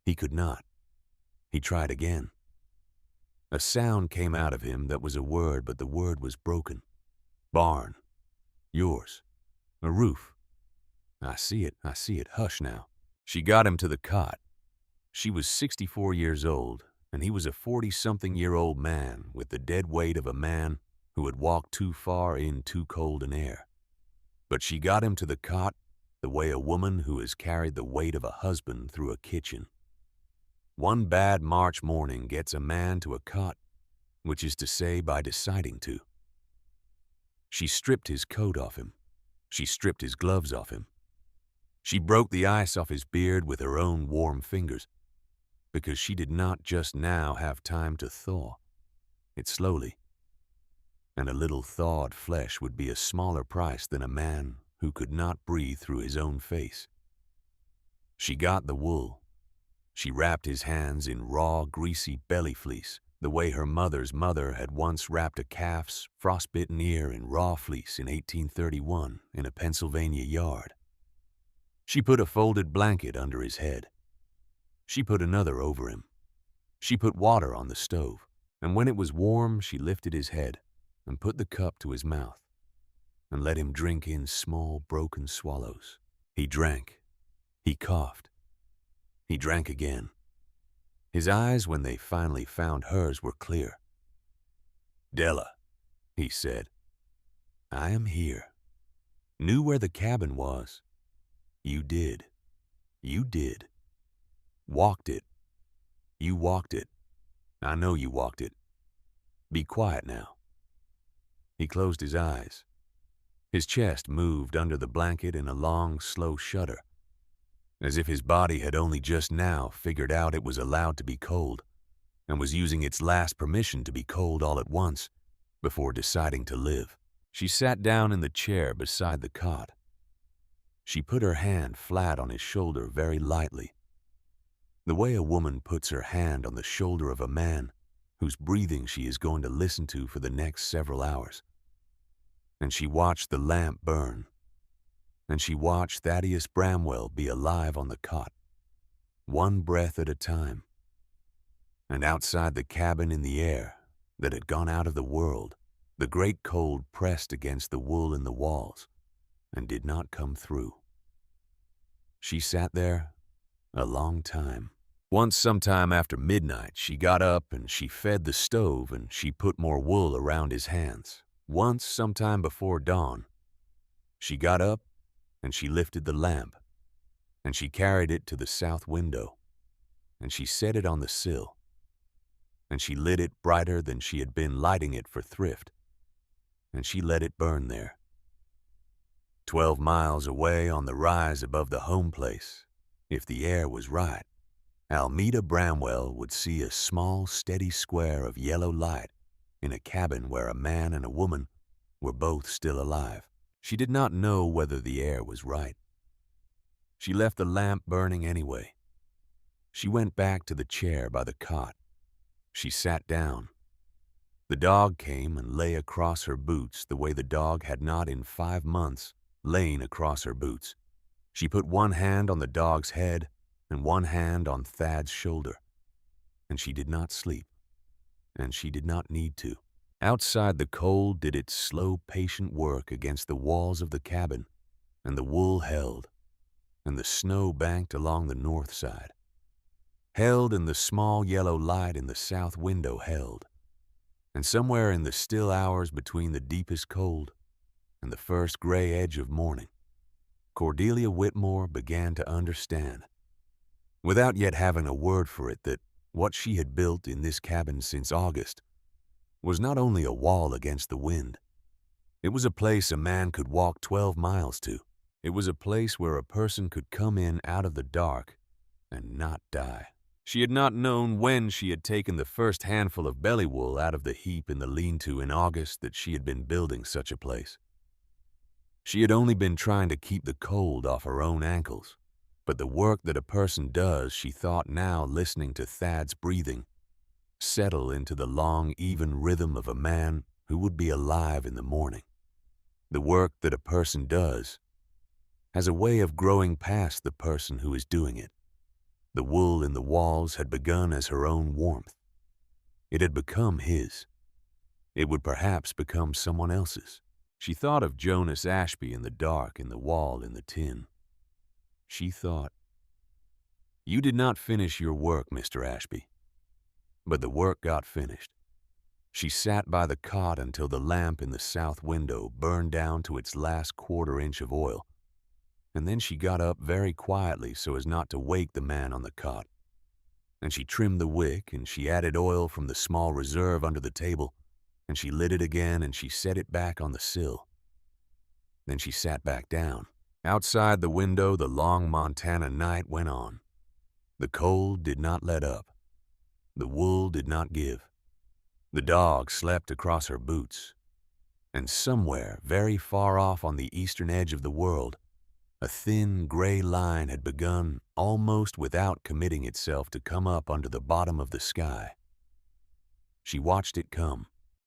He could not. He tried again. A sound came out of him that was a word, but the word was broken. Barn. Yours. A roof. I see it. Hush now. She got him to the cot. She was 64 years old, and he was a 40-something-year-old man with the dead weight of a man who had walked too far in too cold an air. But she got him to the cot the way a woman who has carried the weight of a husband through a kitchen. One bad March morning gets a man to a cot, which is to say by deciding to. She stripped his coat off him. She stripped his gloves off him. She broke the ice off his beard with her own warm fingers, because she did not just now have time to thaw it slowly. And a little thawed flesh would be a smaller price than a man who could not breathe through his own face. She got the wool. She wrapped his hands in raw, greasy belly fleece, the way her mother's mother had once wrapped a calf's frostbitten ear in raw fleece in 1831 in a Pennsylvania yard. She put a folded blanket under his head. She put another over him. She put water on the stove, and when it was warm, she lifted his head and put the cup to his mouth and let him drink in small, broken swallows. He drank. He coughed. He drank again. His eyes, when they finally found hers, were clear. "Della," he said, "I am here. Knew where the cabin was. You did. You did. Walked it. You walked it. I know you walked it. Be quiet now." He closed his eyes. His chest moved under the blanket in a long, slow shudder, as if his body had only just now figured out it was allowed to be cold and was using its last permission to be cold all at once before deciding to live. She sat down in the chair beside the cot. She put her hand flat on his shoulder very lightly, the way a woman puts her hand on the shoulder of a man whose breathing she is going to listen to for the next several hours. And she watched the lamp burn. And she watched Thaddeus Bramwell be alive on the cot, one breath at a time. And outside the cabin in the air that had gone out of the world, the great cold pressed against the wool in the walls and did not come through. She sat there a long time. Once, sometime after midnight, she got up and she fed the stove and she put more wool around his hands. Once, sometime before dawn, she got up and she lifted the lamp, and she carried it to the south window, and she set it on the sill, and she lit it brighter than she had been lighting it for thrift, and she let it burn there. 12 miles away on the rise above the home place, if the air was right, Almeda Bramwell would see a small, steady square of yellow light in a cabin where a man and a woman were both still alive. She did not know whether the air was right. She left the lamp burning anyway. She went back to the chair by the cot. She sat down. The dog came and lay across her boots the way the dog had not in 5 months lain across her boots. She put one hand on the dog's head and one hand on Thad's shoulder. And she did not sleep. And she did not need to. Outside, the cold did its slow, patient work against the walls of the cabin, and the wool held, and the snow banked along the north side. Held, and the small yellow light in the south window held. And somewhere in the still hours between the deepest cold and the first gray edge of morning, Cordelia Whitmore began to understand, without yet having a word for it, that what she had built in this cabin since August was not only a wall against the wind. It was a place a man could walk 12 miles to. It was a place where a person could come in out of the dark and not die. She had not known when she had taken the first handful of belly wool out of the heap in the lean-to in August that she had been building such a place. She had only been trying to keep the cold off her own ankles. But the work that a person does, she thought now, listening to Thad's breathing, settle into the long, even rhythm of a man who would be alive in the morning. The work that a person does has a way of growing past the person who is doing it. The wool in the walls had begun as her own warmth. It had become his. It would perhaps become someone else's. She thought of Jonas Ashby in the dark, in the wall, in the tin. She thought, "You did not finish your work, Mr. Ashby. But the work got finished. She sat by the cot until the lamp in the south window burned down to its last quarter-inch of oil, and then she got up very quietly so as not to wake the man on the cot. And she trimmed the wick, and she added oil from the small reserve under the table, and she lit it again, and she set it back on the sill. Then she sat back down. Outside the window, the long Montana night went on. The cold did not let up. The wool did not give. The dog slept across her boots. And somewhere, very far off on the eastern edge of the world, a thin gray line had begun, almost without committing itself, to come up under the bottom of the sky. She watched it come,